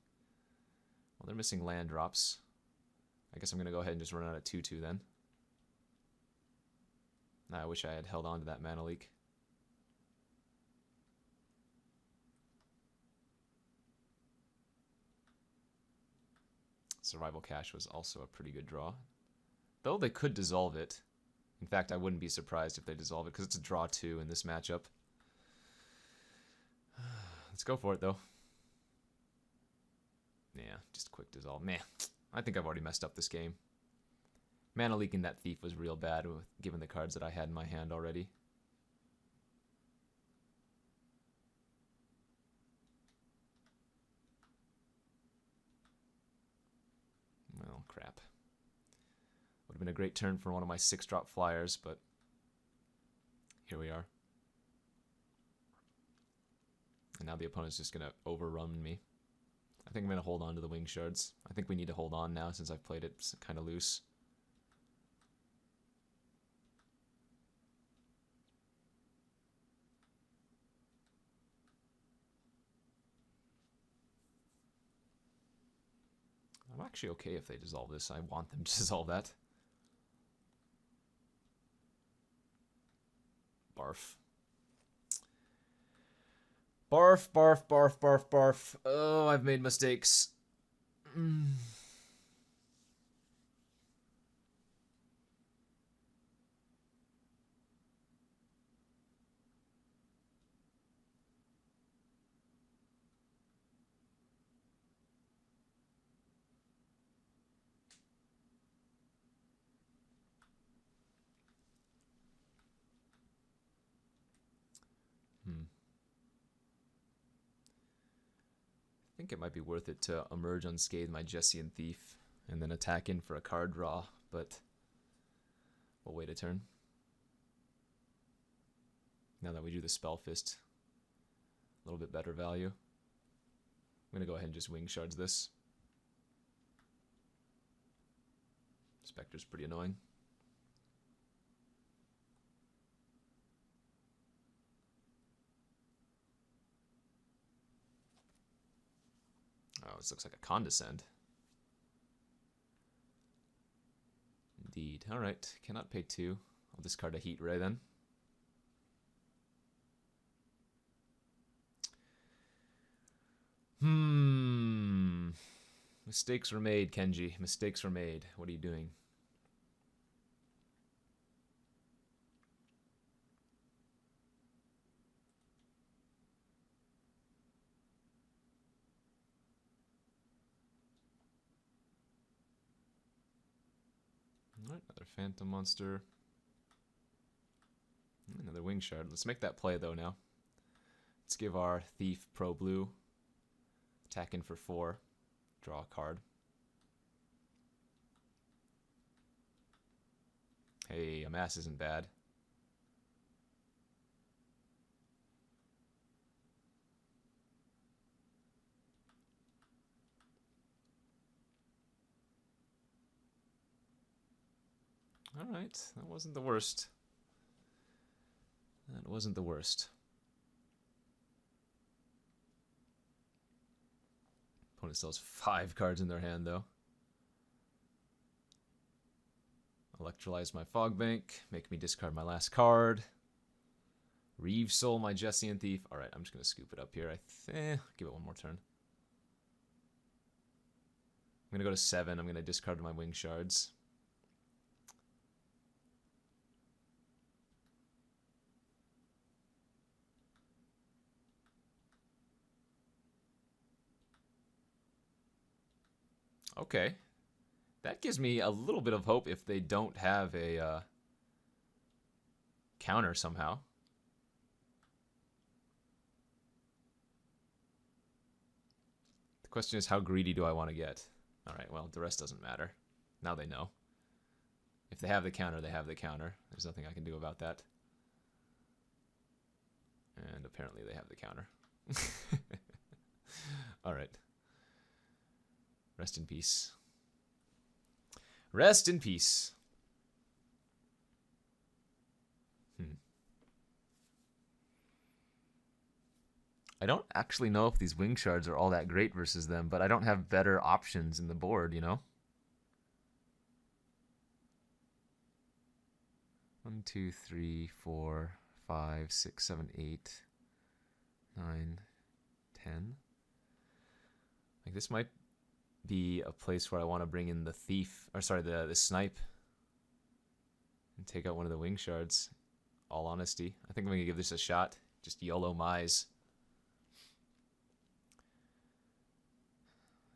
Well, they're missing land drops. I guess I'm going to go ahead and just run out of 2/2 then. I wish I had held on to that Mana Leak. Survival Cache was also a pretty good draw. Though they could dissolve it. In fact, I wouldn't be surprised if they dissolve it, because it's a draw 2 in this matchup. Let's go for it, though. Yeah, just quick dissolve. Meh. I think I've already messed up this game. Mana leaking that Thief was real bad, given the cards that I had in my hand already. Well, crap. Would have been a great turn for one of my 6-drop flyers, but here we are. And now the opponent's just going to overrun me. I think I'm going to hold on to the Wing Shards. I think we need to hold on now since I've played it kind of loose. I'm actually okay if they dissolve this. I want them to dissolve that. Barf. Barf, barf, barf, barf, barf. Oh, I've made mistakes. I think it might be worth it to emerge unscathed my Jessian Thief and then attack in for a card draw, but we'll wait a turn. Now that we do the Spellfist, a little bit better value. I'm going to go ahead and just Wing Shards this. Spectre's pretty annoying. Oh, this looks like a Condescend. Indeed. Alright, cannot pay 2. I'll discard a Heat Ray then. Mistakes were made, Kenji. Mistakes were made. What are you doing? Alright, another Phantom Monster. Another Wing Shard. Let's make that play, though, now. Let's give our Thief Pro Blue. Attack in for 4. Draw a card. Hey, amass isn't bad. Alright, that wasn't the worst. That wasn't the worst. Opponent still has 5 cards in their hand, though. Electrolyze my Fog Bank. Make me discard my last card. Reeve Soul my Jessian Thief. Alright, I'm just going to scoop it up here. Give it one more turn. I'm going to go to 7. I'm going to discard my Wing Shards. Okay. That gives me a little bit of hope if they don't have a counter somehow. The question is, how greedy do I want to get? Alright, well, the rest doesn't matter. Now they know. If they have the counter, they have the counter. There's nothing I can do about that. And apparently they have the counter. Alright. Rest in peace. Rest in peace. I don't actually know if these Wing Shards are all that great versus them, but I don't have better options in the board, you know? 1, 2, 3, 4, 5, 6, 7, 8, 9, 10. Like, this might be a place where I want to bring in the thief, or sorry, the snipe, and take out one of the Wing Shards. All honesty, I think I'm gonna give this a shot. Just YOLO Mize.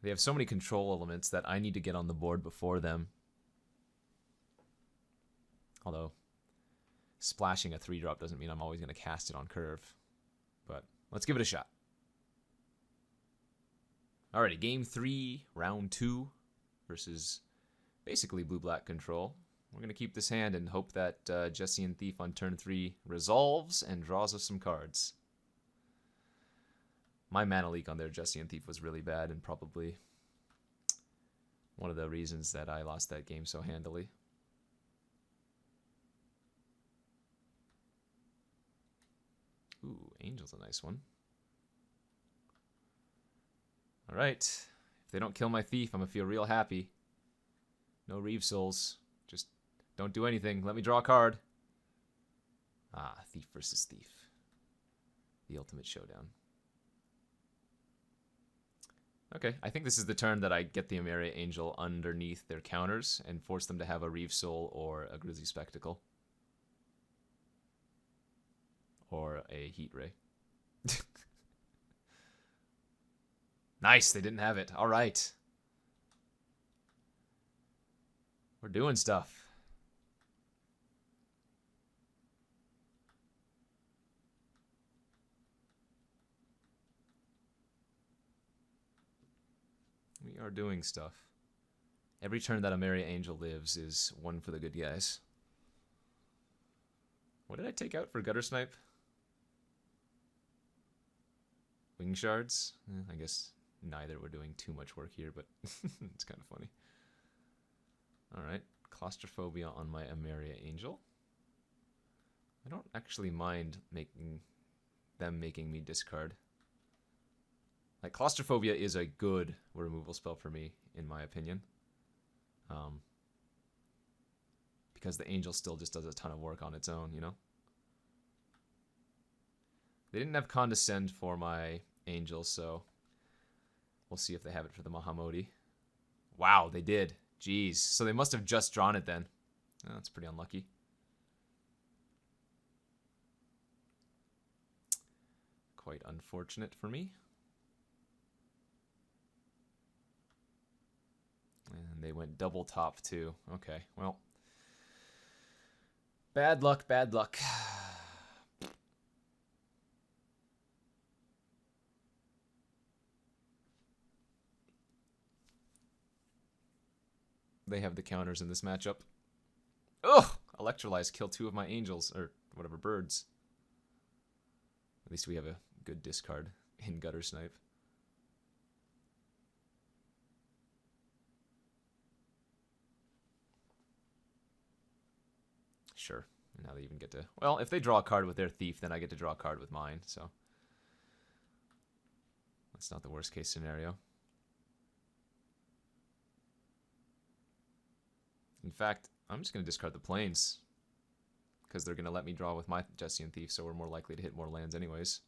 They have so many control elements that I need to get on the board before them. Although, splashing a 3-drop doesn't mean I'm always going to cast it on curve. But let's give it a shot. Alrighty, game 3, round 2, versus basically blue-black control. We're going to keep this hand and hope that Jessian Thief on turn 3 resolves and draws us some cards. My mana leak on their Jessian Thief was really bad and probably one of the reasons that I lost that game so handily. Ooh, Angel's a nice one. Alright. If they don't kill my Thief, I'm going to feel real happy. No Reeve Souls. Just don't do anything. Let me draw a card. Ah, Thief versus Thief. The ultimate showdown. Okay, I think this is the turn that I get the Emeria Angel underneath their counters and force them to have a Reeve Soul or a Grizzly Spectacle. Or a Heat Ray. Nice, they didn't have it. All right. We're doing stuff. We are doing stuff. Every turn that Emeria Angel lives is one for the good guys. What did I take out for Gutter Snipe? Wing Shards? I guess neither were doing too much work here, but it's kind of funny. Alright, Claustrophobia on my Emeria Angel. I don't actually mind making me discard. Like, Claustrophobia is a good removal spell for me, in my opinion. Because the Angel still just does a ton of work on its own, you know? They didn't have Condescend for my Angel, so we'll see if they have it for the Mahamodi. Wow, they did. Jeez. So they must have just drawn it then. Oh, that's pretty unlucky. Quite unfortunate for me. And they went double top too. Okay, well. Bad luck, bad luck. They have the counters in this matchup. Ugh! Electrolyze, kill 2 of my angels, or whatever, birds. At least we have a good discard in Gutter Snipe. Sure. Now they even get to... Well, if they draw a card with their thief, then I get to draw a card with mine, so... That's not the worst case scenario. In fact, I'm just going to discard the plains. Because they're going to let me draw with my Jessian Thief, so we're more likely to hit more lands anyways.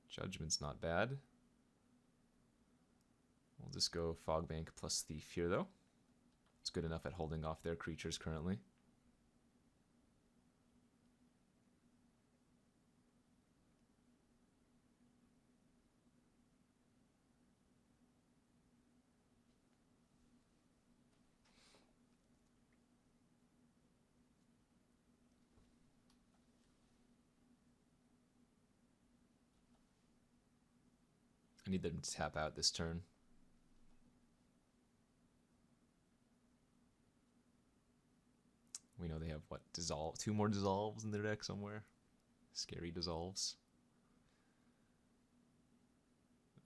Judgment's not bad. We'll just go Fogbank plus Thief here, though. It's good enough at holding off their creatures currently. I need them to tap out this turn. We know they have, what, dissolve? 2 more dissolves in their deck somewhere. Scary dissolves.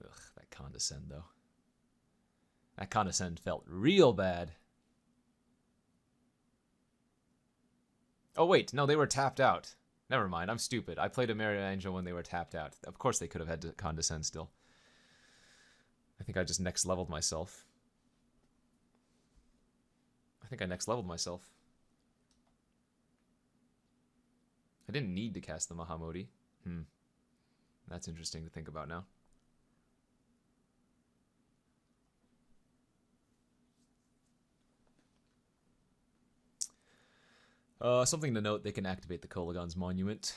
Ugh, that Condescend, though. That Condescend felt real bad. Oh, wait, no, they were tapped out. Never mind, I'm stupid. I played a Mario Angel when they were tapped out. Of course they could have had to Condescend still. I think I just next leveled myself. I think I next leveled myself. I didn't need to cast the Mahamodi. That's interesting to think about now. Something to note, they can activate the Kolaghan's Monument.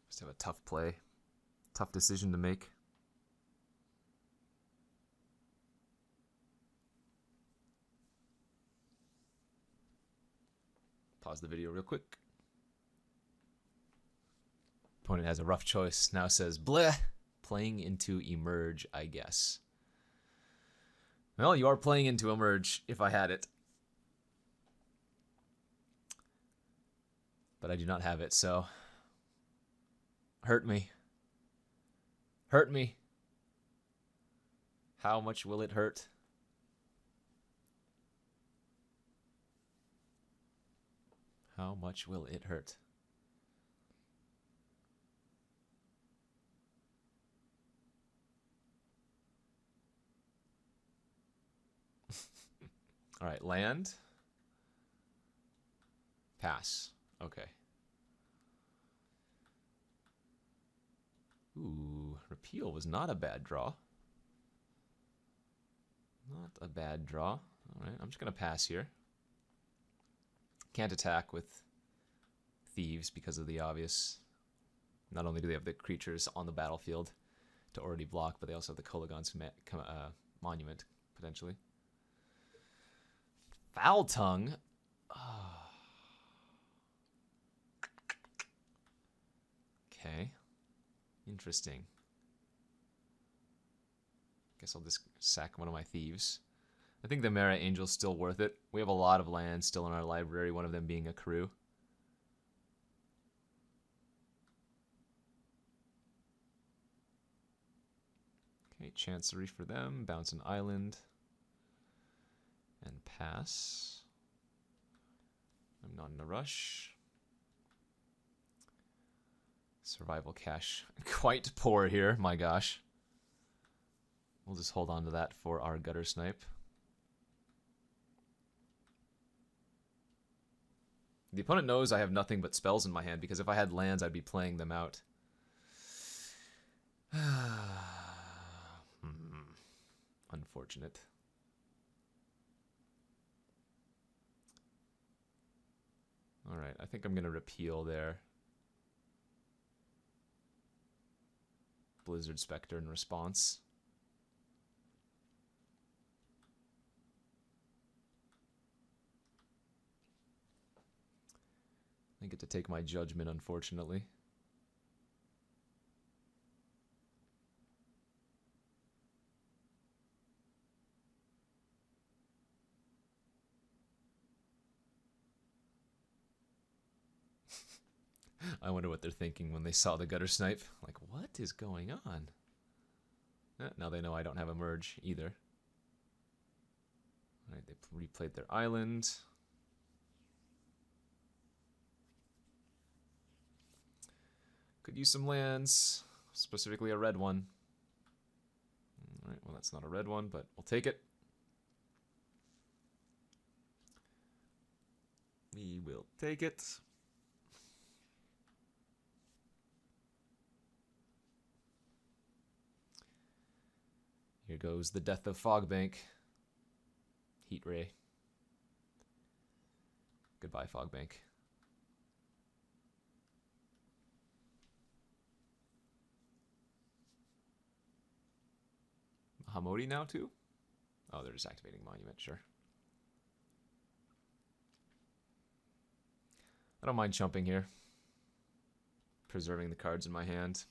Just have a tough play. Tough decision to make. Pause the video real quick. Opponent has a rough choice. Now says, bleh, playing into Emerge, I guess. Well, you are playing into Emerge, if I had it. But I do not have it, so... Hurt me. Hurt me. How much will it hurt? How much will it hurt? All right, land. Pass. Okay. Ooh, repeal was not a bad draw. Not a bad draw. All right, I'm just going to pass here. Can't attack with thieves because of the obvious. Not only do they have the creatures on the battlefield to already block, but they also have the Kolaghan's Monument, potentially. Foul Tongue. Oh. Okay. Interesting. Guess I'll just sack one of my thieves. I think the Mara Angel's still worth it. We have a lot of lands still in our library, one of them being a crew. Okay, Chancery for them. Bounce an island. And pass. I'm not in a rush. Survival cash. Quite poor here, my gosh. We'll just hold on to that for our Gutter Snipe. The opponent knows I have nothing but spells in my hand, because if I had lands, I'd be playing them out. Unfortunate. Alright, I think I'm going to repeal there. Blizzard Spectre in response. I get to take my judgment, unfortunately. I wonder what they're thinking when they saw the gutter snipe. Like, what is going on? Now they know I don't have a merge either. Alright, they replayed their island. Could use some lands, specifically a red one. Alright, well that's not a red one, but we'll take it. We will take it. Here goes the death of Fogbank. Heat Ray. Goodbye, Fogbank. Hamodi now, too? Oh, they're just activating Monument, sure. I don't mind chumping here. Preserving the cards in my hand.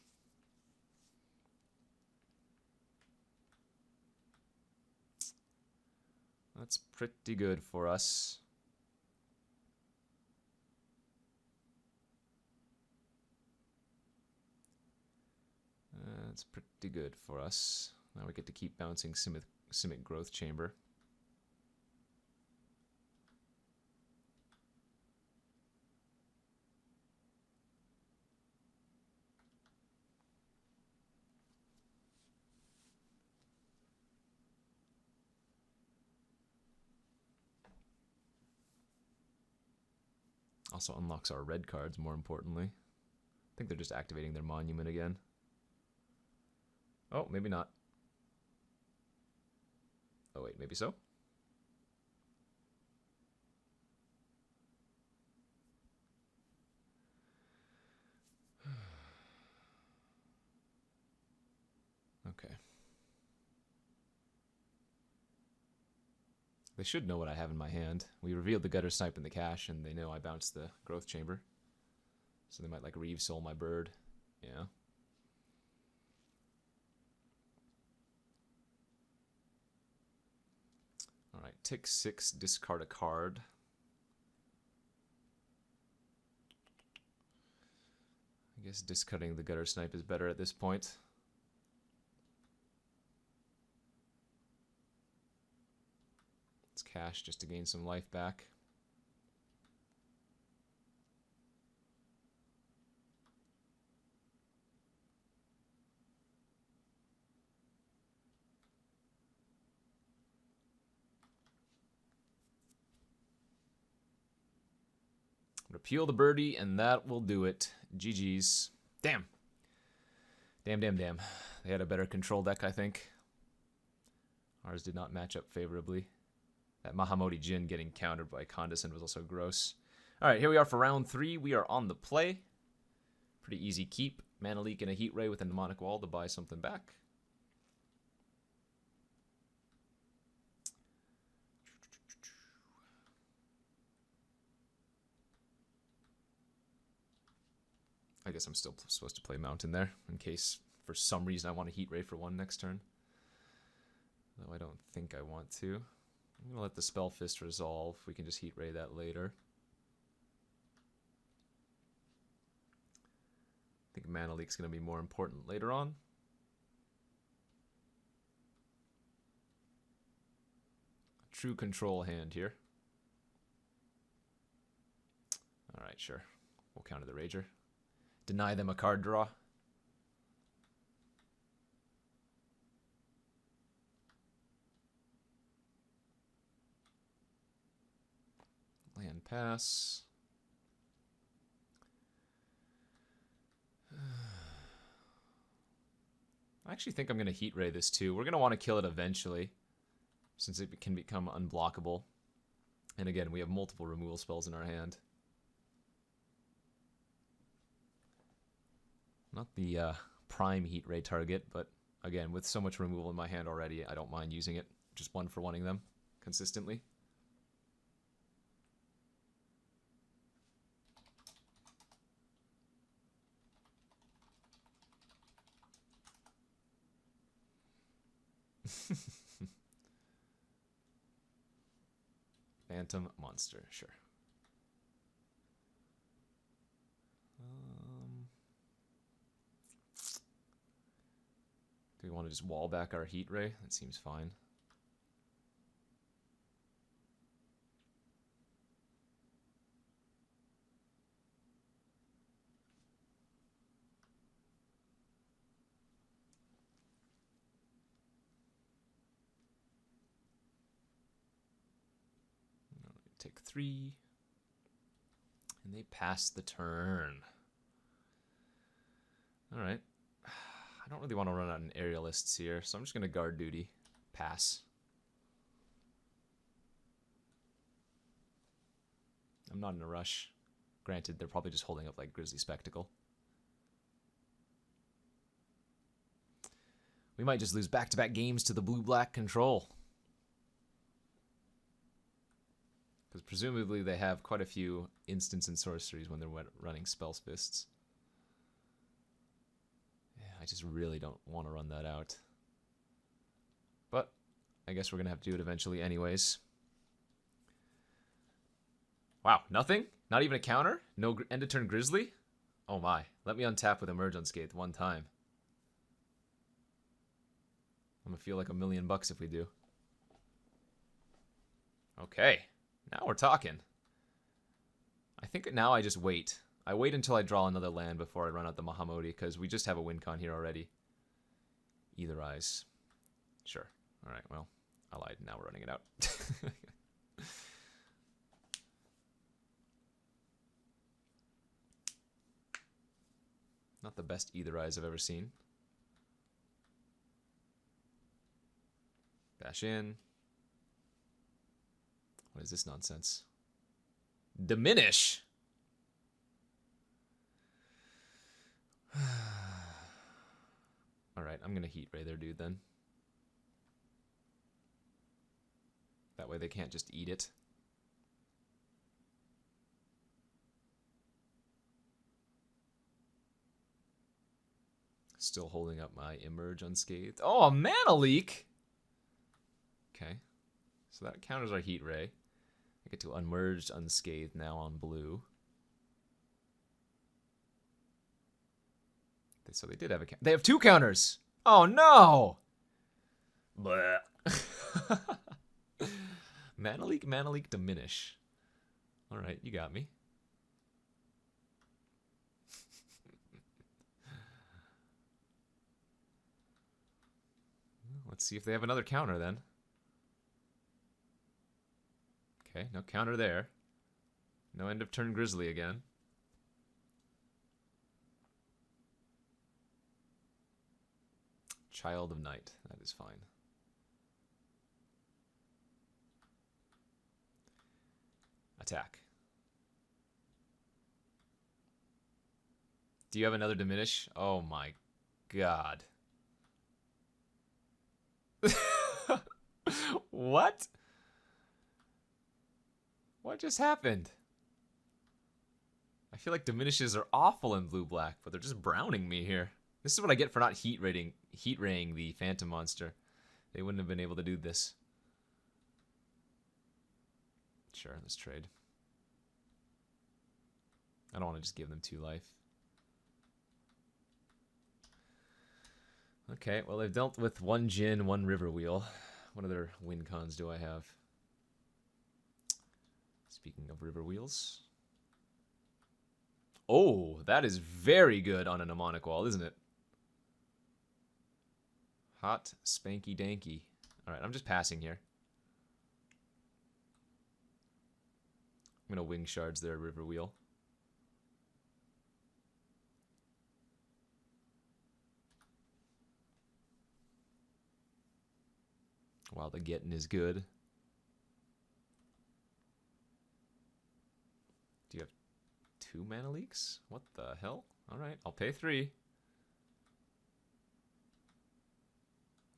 That's pretty good for us. That's pretty good for us. Now we get to keep bouncing Simic Growth Chamber. Also unlocks our red cards, more importantly. I think they're just activating their monument again. Oh, maybe not. Oh wait, maybe so? Okay. They should know what I have in my hand. We revealed the gutter snipe in the cache, and they know I bounced the growth chamber. So they might like Reeve Soul my bird. Yeah. Alright, tick 6, discard a card. I guess discarding the gutter snipe is better at this point. It's cash just to gain some life back. Repeal the birdie, and that will do it. GG's. Damn. Damn, damn, damn. They had a better control deck, I think. Ours did not match up favorably. That Mahamodi Jin getting countered by Condescend was also gross. Alright, here we are for round 3. We are on the play. Pretty easy keep. Mana Leak and a Heat Ray with a Mnemonic Wall to buy something back. I guess I'm still supposed to play Mountain there, in case for some reason I want a Heat Ray for 1 next turn. Though I don't think I want to. I'm going to let the Spell Fist resolve. We can just Heat Ray that later. I think Mana Leak's going to be more important later on. A true control hand here. Alright, sure. We'll counter the Rager. Deny them a card draw. Land pass. I actually think I'm going to Heat Ray this too. We're going to want to kill it eventually, since it can become unblockable. And again, we have multiple removal spells in our hand. Not the prime Heat Ray target, but again, with so much removal in my hand already, I don't mind using it. Just 1-for-1ing them consistently. Phantom Monster, sure. Do we want to just wall back our Heat Ray? That seems fine. Take 3. And they pass the turn. Alright. I don't really want to run out an aerialists here, so I'm just going to guard duty. Pass. I'm not in a rush. Granted, they're probably just holding up like Grizzly Spectacle. We might just lose back-to-back games to the blue-black control. Because presumably they have quite a few instants and sorceries when they're running Spell's Fists. Yeah, I just really don't want to run that out. But I guess we're going to have to do it eventually anyways. Wow, nothing? Not even a counter? No end of turn Grizzly? Oh my. Let me untap with Emerge Unscathed one time. I'm going to feel like $1,000,000 if we do. Okay. Now we're talking. I think now I just wait. I wait until I draw another land before I run out the Mahamodi, because we just have a win con here already. Either eyes. Sure. Alright, well, I lied. Now we're running it out. Not the best either eyes I've ever seen. Bash in. What is this nonsense? Diminish! Alright, I'm gonna Heat Ray their dude then. That way they can't just eat it. Still holding up my Emerge Unscathed. Oh, a Mana Leak! Okay. So that counters our Heat Ray. I get to Unmerged Unscathed now on blue. So they did have a they have 2 counters! Oh no! Bleh. Mana Leak, Diminish. Alright, you got me. Let's see if they have another counter then. Okay, no counter there. No end of turn Grizzly again. Child of Night, that is fine. Attack. Do you have another Diminish? Oh my god. What? What just happened? I feel like diminishes are awful in blue-black, but they're just browning me here. This is what I get for not heat raying the Phantom Monster. They wouldn't have been able to do this. Sure, let's trade. I don't want to just give them 2 life. Okay, well they've dealt with 1 Djinn, 1 River Wheel. What other win cons do I have? Speaking of River Wheels. Oh, that is very good on a mnemonic wall, isn't it? Hot spanky danky. Alright, I'm just passing here. I'm gonna wing shards their River Wheel. While the getting is good. Do you have 2 mana leaks? What the hell? Alright, I'll pay 3.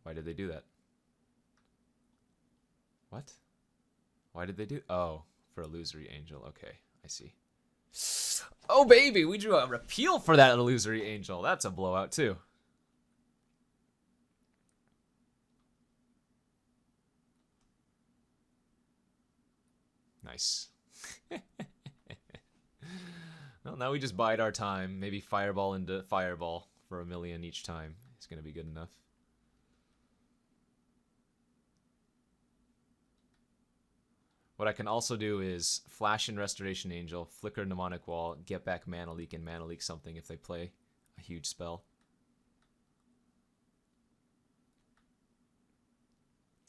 Why did they do that? What? Why did they do? Oh, for Illusory Angel. Okay, I see. Oh baby, we drew a repeal for that Illusory Angel. That's a blowout too. Nice. Well, now we just bide our time. Maybe Fireball into Fireball for 1,000,000 each time. It's going to be good enough. What I can also do is flash in Restoration Angel, flicker Mnemonic Wall, get back Mana Leak, and Mana Leak something if they play a huge spell.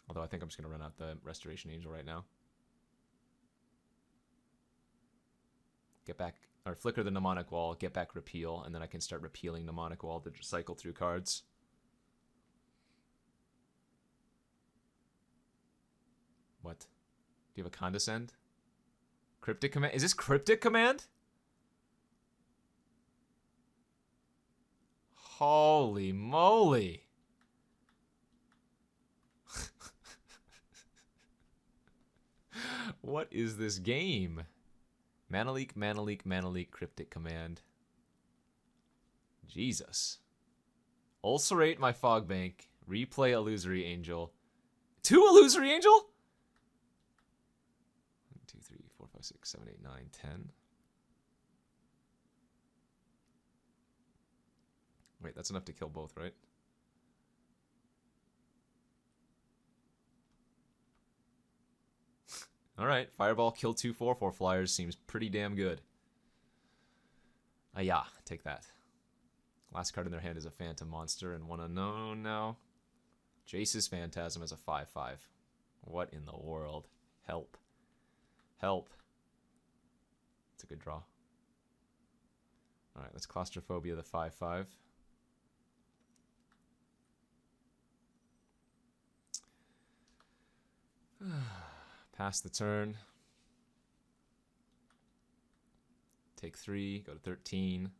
Although I think I'm just going to run out the Restoration Angel right now. Get back, or flicker the Mnemonic Wall, get back Repeal, and then I can start repealing Mnemonic Wall to cycle through cards. What? Do you have a Condescend? Cryptic Command? Is this Cryptic Command? Holy moly. What is this game? Mana Leak, Mana Leak, Mana Leak, Cryptic Command. Jesus. Ulcerate my Fog Bank. Replay Illusory Angel. 2 Illusory Angel? 1, 2, 3, 4, 5, 6, 7, 8, 9, 10. Wait, that's enough to kill both, right? Alright, Fireball, kill 2 4/4 flyers seems pretty damn good. Yeah, take that. Last card in their hand is a Phantom Monster and 1 unknown now. Jace's Phantasm is a 5/5. What in the world? Help. Help. It's a good draw. Alright, let's Claustrophobia the 5/5. Pass the turn. Take 3, go to 13.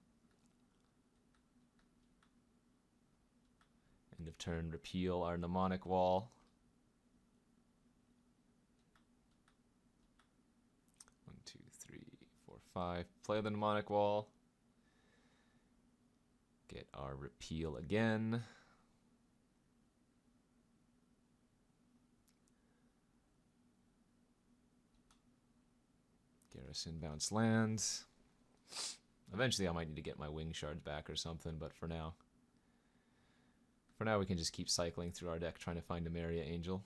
End of turn, repeal our Mnemonic Wall. 1, 2, 3, 4, 5. Play the Mnemonic Wall. Get our repeal again. Garrison bounce lands. Eventually I might need to get my wing shards back or something, but for now we can just keep cycling through our deck trying to find a Maria Angel.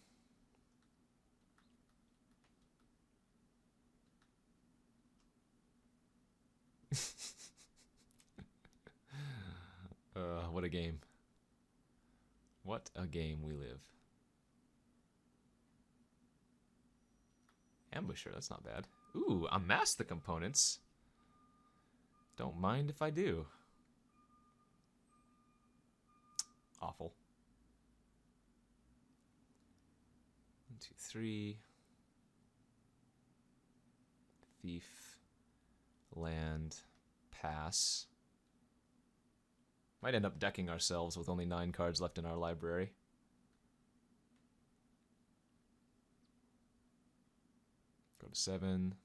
What a game. What a game we live. Ambusher, that's not bad. Ooh, amass the components. Don't mind if I do. Awful. 1, 2, 3. Thief. Land. Pass. Might end up decking ourselves with only 9 cards left in our library. Go to 7.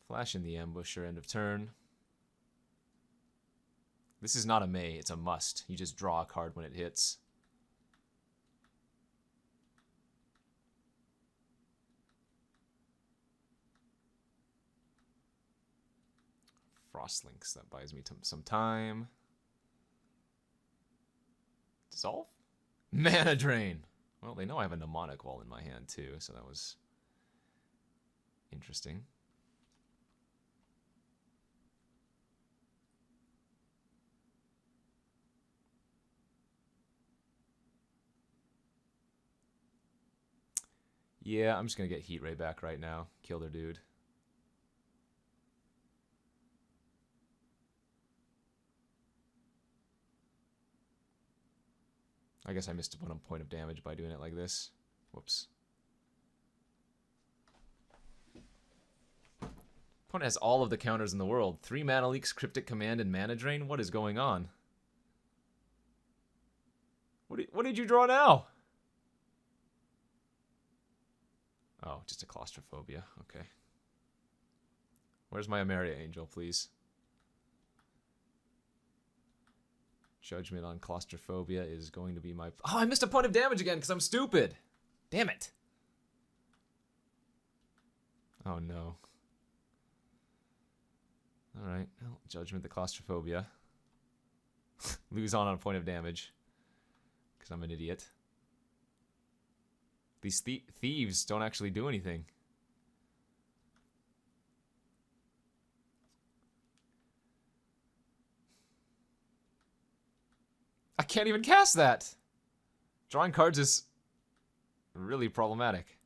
Flash in the Ambusher, end of turn. This is not a may, it's a must. You just draw a card when it hits. Frostlinks, that buys me some time. Dissolve? Mana Drain! Well, they know I have a Mnemonic Wall in my hand too, so that was interesting. Yeah, I'm just gonna get Heat Ray back right now. Kill their dude. I guess I missed a point of damage by doing it like this. Whoops. Opponent has all of the counters in the world. 3 Mana Leaks, Cryptic Command, and Mana Drain? What is going on? What did you draw now? Oh, just a Claustrophobia. Okay. Where's my Amaria Angel, please? Judgment on Claustrophobia is going to be my... Oh, I missed a point of damage again because I'm stupid! Damn it! Oh no. Alright, well, Judgment the Claustrophobia. Lose on a point of damage. Because I'm an idiot. These thieves don't actually do anything. I can't even cast that! Drawing cards is really problematic.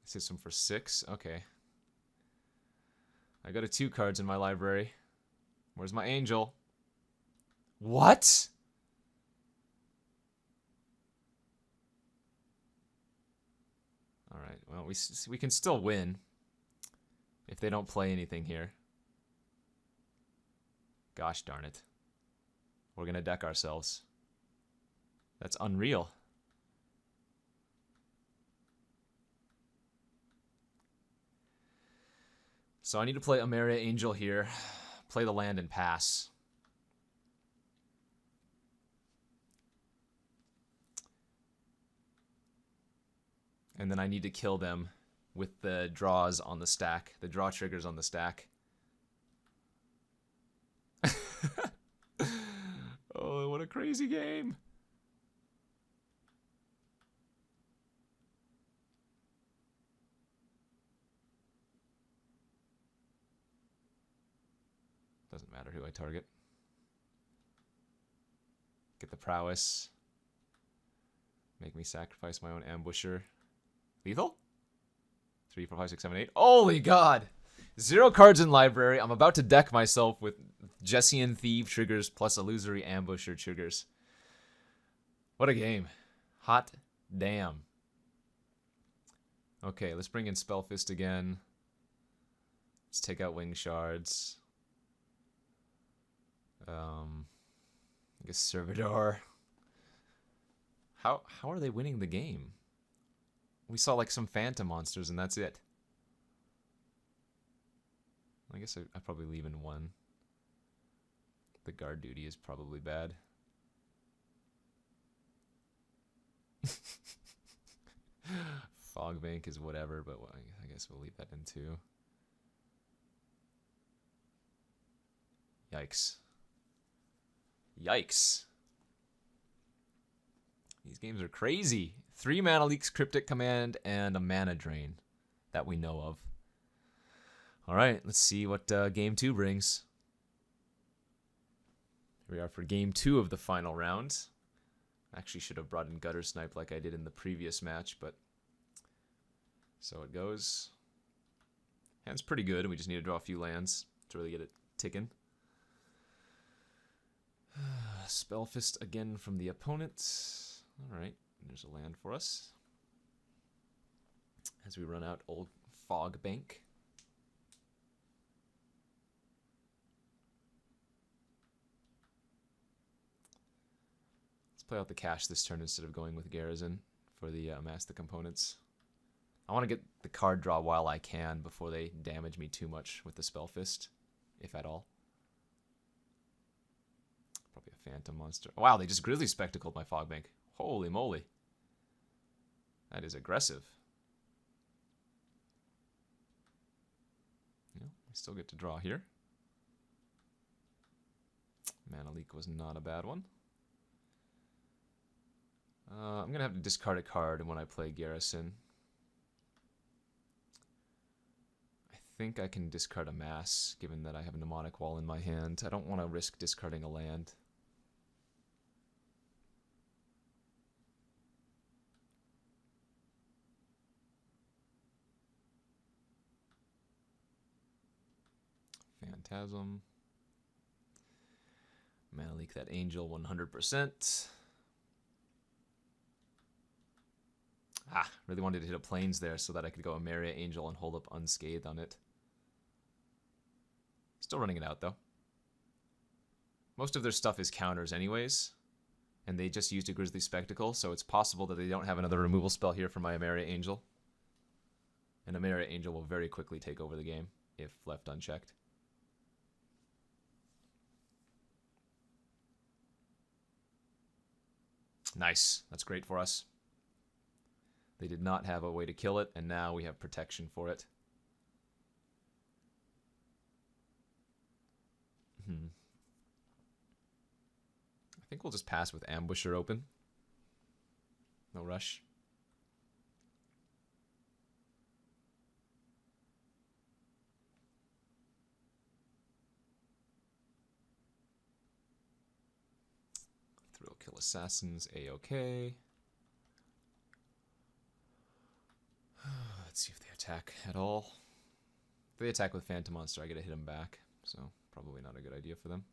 System for 6? Okay. I got a 2 cards in my library. Where's my angel? What? Alright, well, we can still win. If they don't play anything here. Gosh darn it. We're gonna deck ourselves. That's unreal. So I need to play Amaria Angel here. Play the land and pass. And then I need to kill them with the draws on the stack. The draw triggers on the stack. Oh, what a crazy game. Doesn't matter who I target. Get the prowess. Make me sacrifice my own ambusher. Lethal? 3, 4, 5, 6, 7, 8. Holy God! 0 cards in library. I'm about to deck myself with Jessian Thief triggers plus Illusory Ambusher triggers. What a game. Hot damn. Okay, let's bring in Spellfist again. Let's take out Wing Shards. I guess Servitor. How are they winning the game? We saw like some Phantom monsters and that's it. I guess I probably leave in 1. The guard duty is probably bad. Fog Bank is whatever, but I guess we'll leave that in 2. Yikes. Yikes. These games are crazy. 3 Mana Leaks, Cryptic Command, and a Mana Drain that we know of. Alright, let's see what Game 2 brings. Here we are for Game 2 of the final round. Actually should have brought in Gutter Snipe like I did in the previous match, but so it goes. Hand's pretty good, we just need to draw a few lands to really get it ticking. Spellfist again from the opponent. Alright, there's a land for us. As we run out old Fog Bank. Let's play out the cash this turn instead of going with Garrison for the amass the components. I want to get the card draw while I can before they damage me too much with the Spellfist, if at all. Probably a Phantom monster. Wow, they just Grizzly Spectacled my Fog Bank. Holy moly. That is aggressive. Yeah, I still get to draw here. Mana Leak was not a bad one. I'm going to have to discard a card when I play Garrison. I think I can discard a Mass, given that I have a Mnemonic Wall in my hand. I don't want to risk discarding a land. Phantasm. Mana Leak that Angel 100%. Really wanted to hit a Plains there so that I could go Amaria Angel and hold up unscathed on it. Still running it out though. Most of their stuff is counters anyways, and they just used a Grizzly Spectacle, so it's possible that they don't have another removal spell here for my Amaria Angel. And Amaria Angel will very quickly take over the game if left unchecked. Nice. That's great for us. They did not have a way to kill it, and now we have protection for it. I think we'll just pass with Ambusher open. No rush. Thrill Kill Assassins, A-OK. Let's see if they attack at all. If they attack with Phantom Monster, I gotta hit them back, so probably not a good idea for them.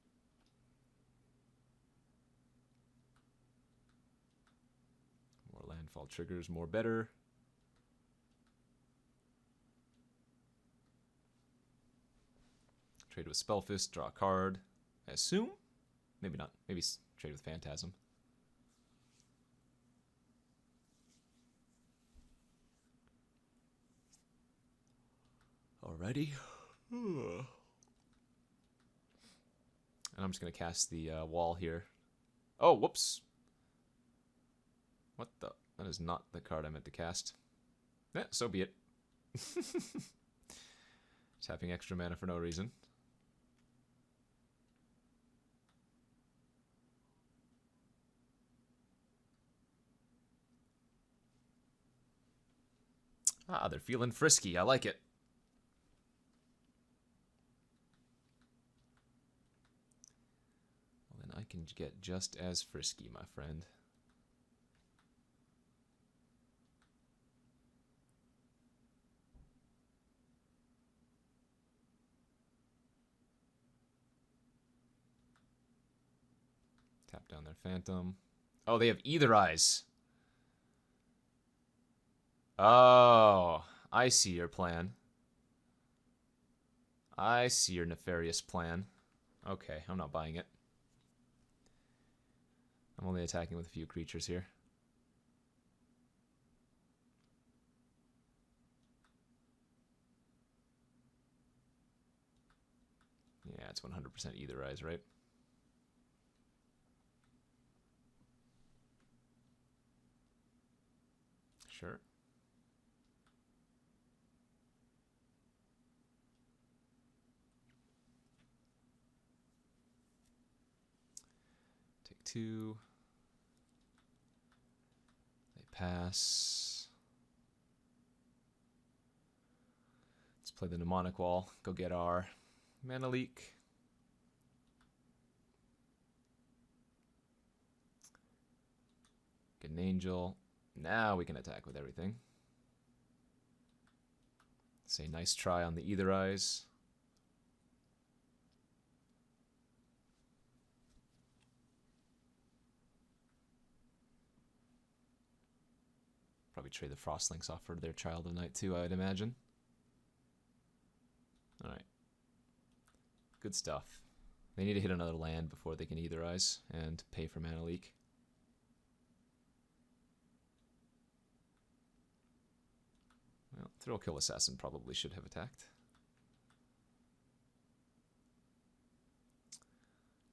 More landfall triggers, more better. Trade with Spellfist, draw a card. I assume? Maybe not. Maybe trade with Phantasm. Alrighty. And I'm just going to cast the wall here. Oh, whoops. What the? That is not the card I meant to cast. Yeah, so be it. Tapping extra mana for no reason. Ah, they're feeling frisky. I like it. Well, then I can get just as frisky, my friend. Tap down their Phantom. Oh, they have Either Eyes. Oh, I see your plan. I see your nefarious plan. Okay, I'm not buying it. I'm only attacking with a few creatures here. Yeah, it's 100% Either Eyes, right? Sure. Take 2. They pass. Let's play the Mnemonic Wall. Go get our Mana Leak. Get an Angel. Now we can attack with everything. Say nice try on the Either Eyes. Probably trade the Frostlinks off for their Child of Night too, I'd imagine. Alright. Good stuff. They need to hit another land before they can Either Eyes and pay for Mana Leak. Well, Thrill Kill Assassin probably should have attacked.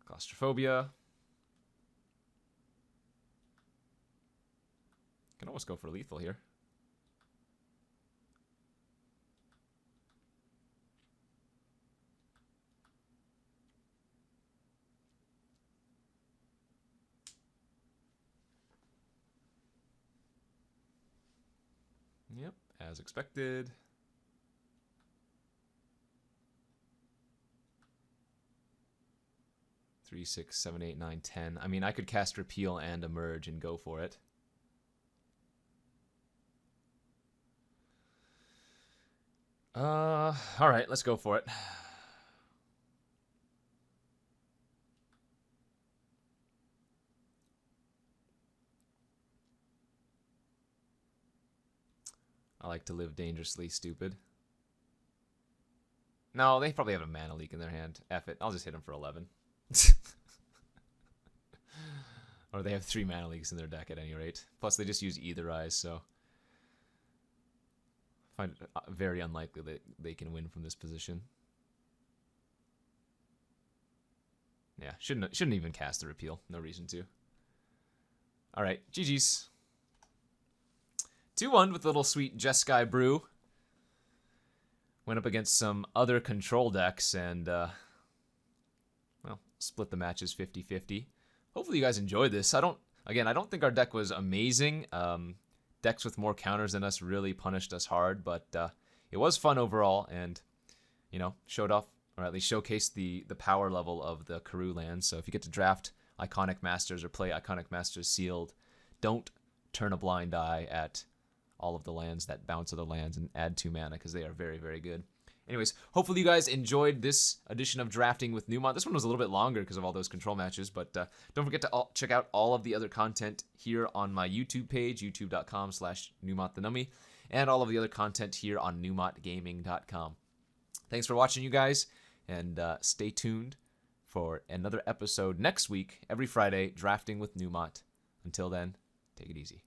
Claustrophobia. Can almost go for lethal here. Yep, as expected. Three, 6, 7, 8, 9, 10. I mean, I could cast Repeal and Emerge and go for it. Alright, let's go for it. I like to live dangerously stupid. No, they probably have a Mana Leak in their hand. F it, I'll just hit them for 11. Or they have 3 Mana Leaks in their deck at any rate. Plus they just use Either Eyes, so I find it very unlikely that they can win from this position. Yeah, shouldn't even cast the Repeal. No reason to. All right, GG's. 2-1 with a little sweet Jeskai Brew. Went up against some other control decks and, well, split the matches 50-50. Hopefully you guys enjoyed this. I don't think our deck was amazing. Decks with more counters than us really punished us hard, but it was fun overall and, you know, showed off, or at least showcased the power level of the Karoo lands. So if you get to draft Iconic Masters or play Iconic Masters sealed, don't turn a blind eye at all of the lands that bounce other lands and add 2 mana, because they are very, very good. Anyways, hopefully you guys enjoyed this edition of Drafting with Numot. This one was a little bit longer because of all those control matches, but don't forget to check out all of the other content here on my YouTube page, youtube.com/NumotTheNummy, and all of the other content here on NumotGaming.com. Thanks for watching, you guys, and stay tuned for another episode next week, every Friday, Drafting with Numot. Until then, take it easy.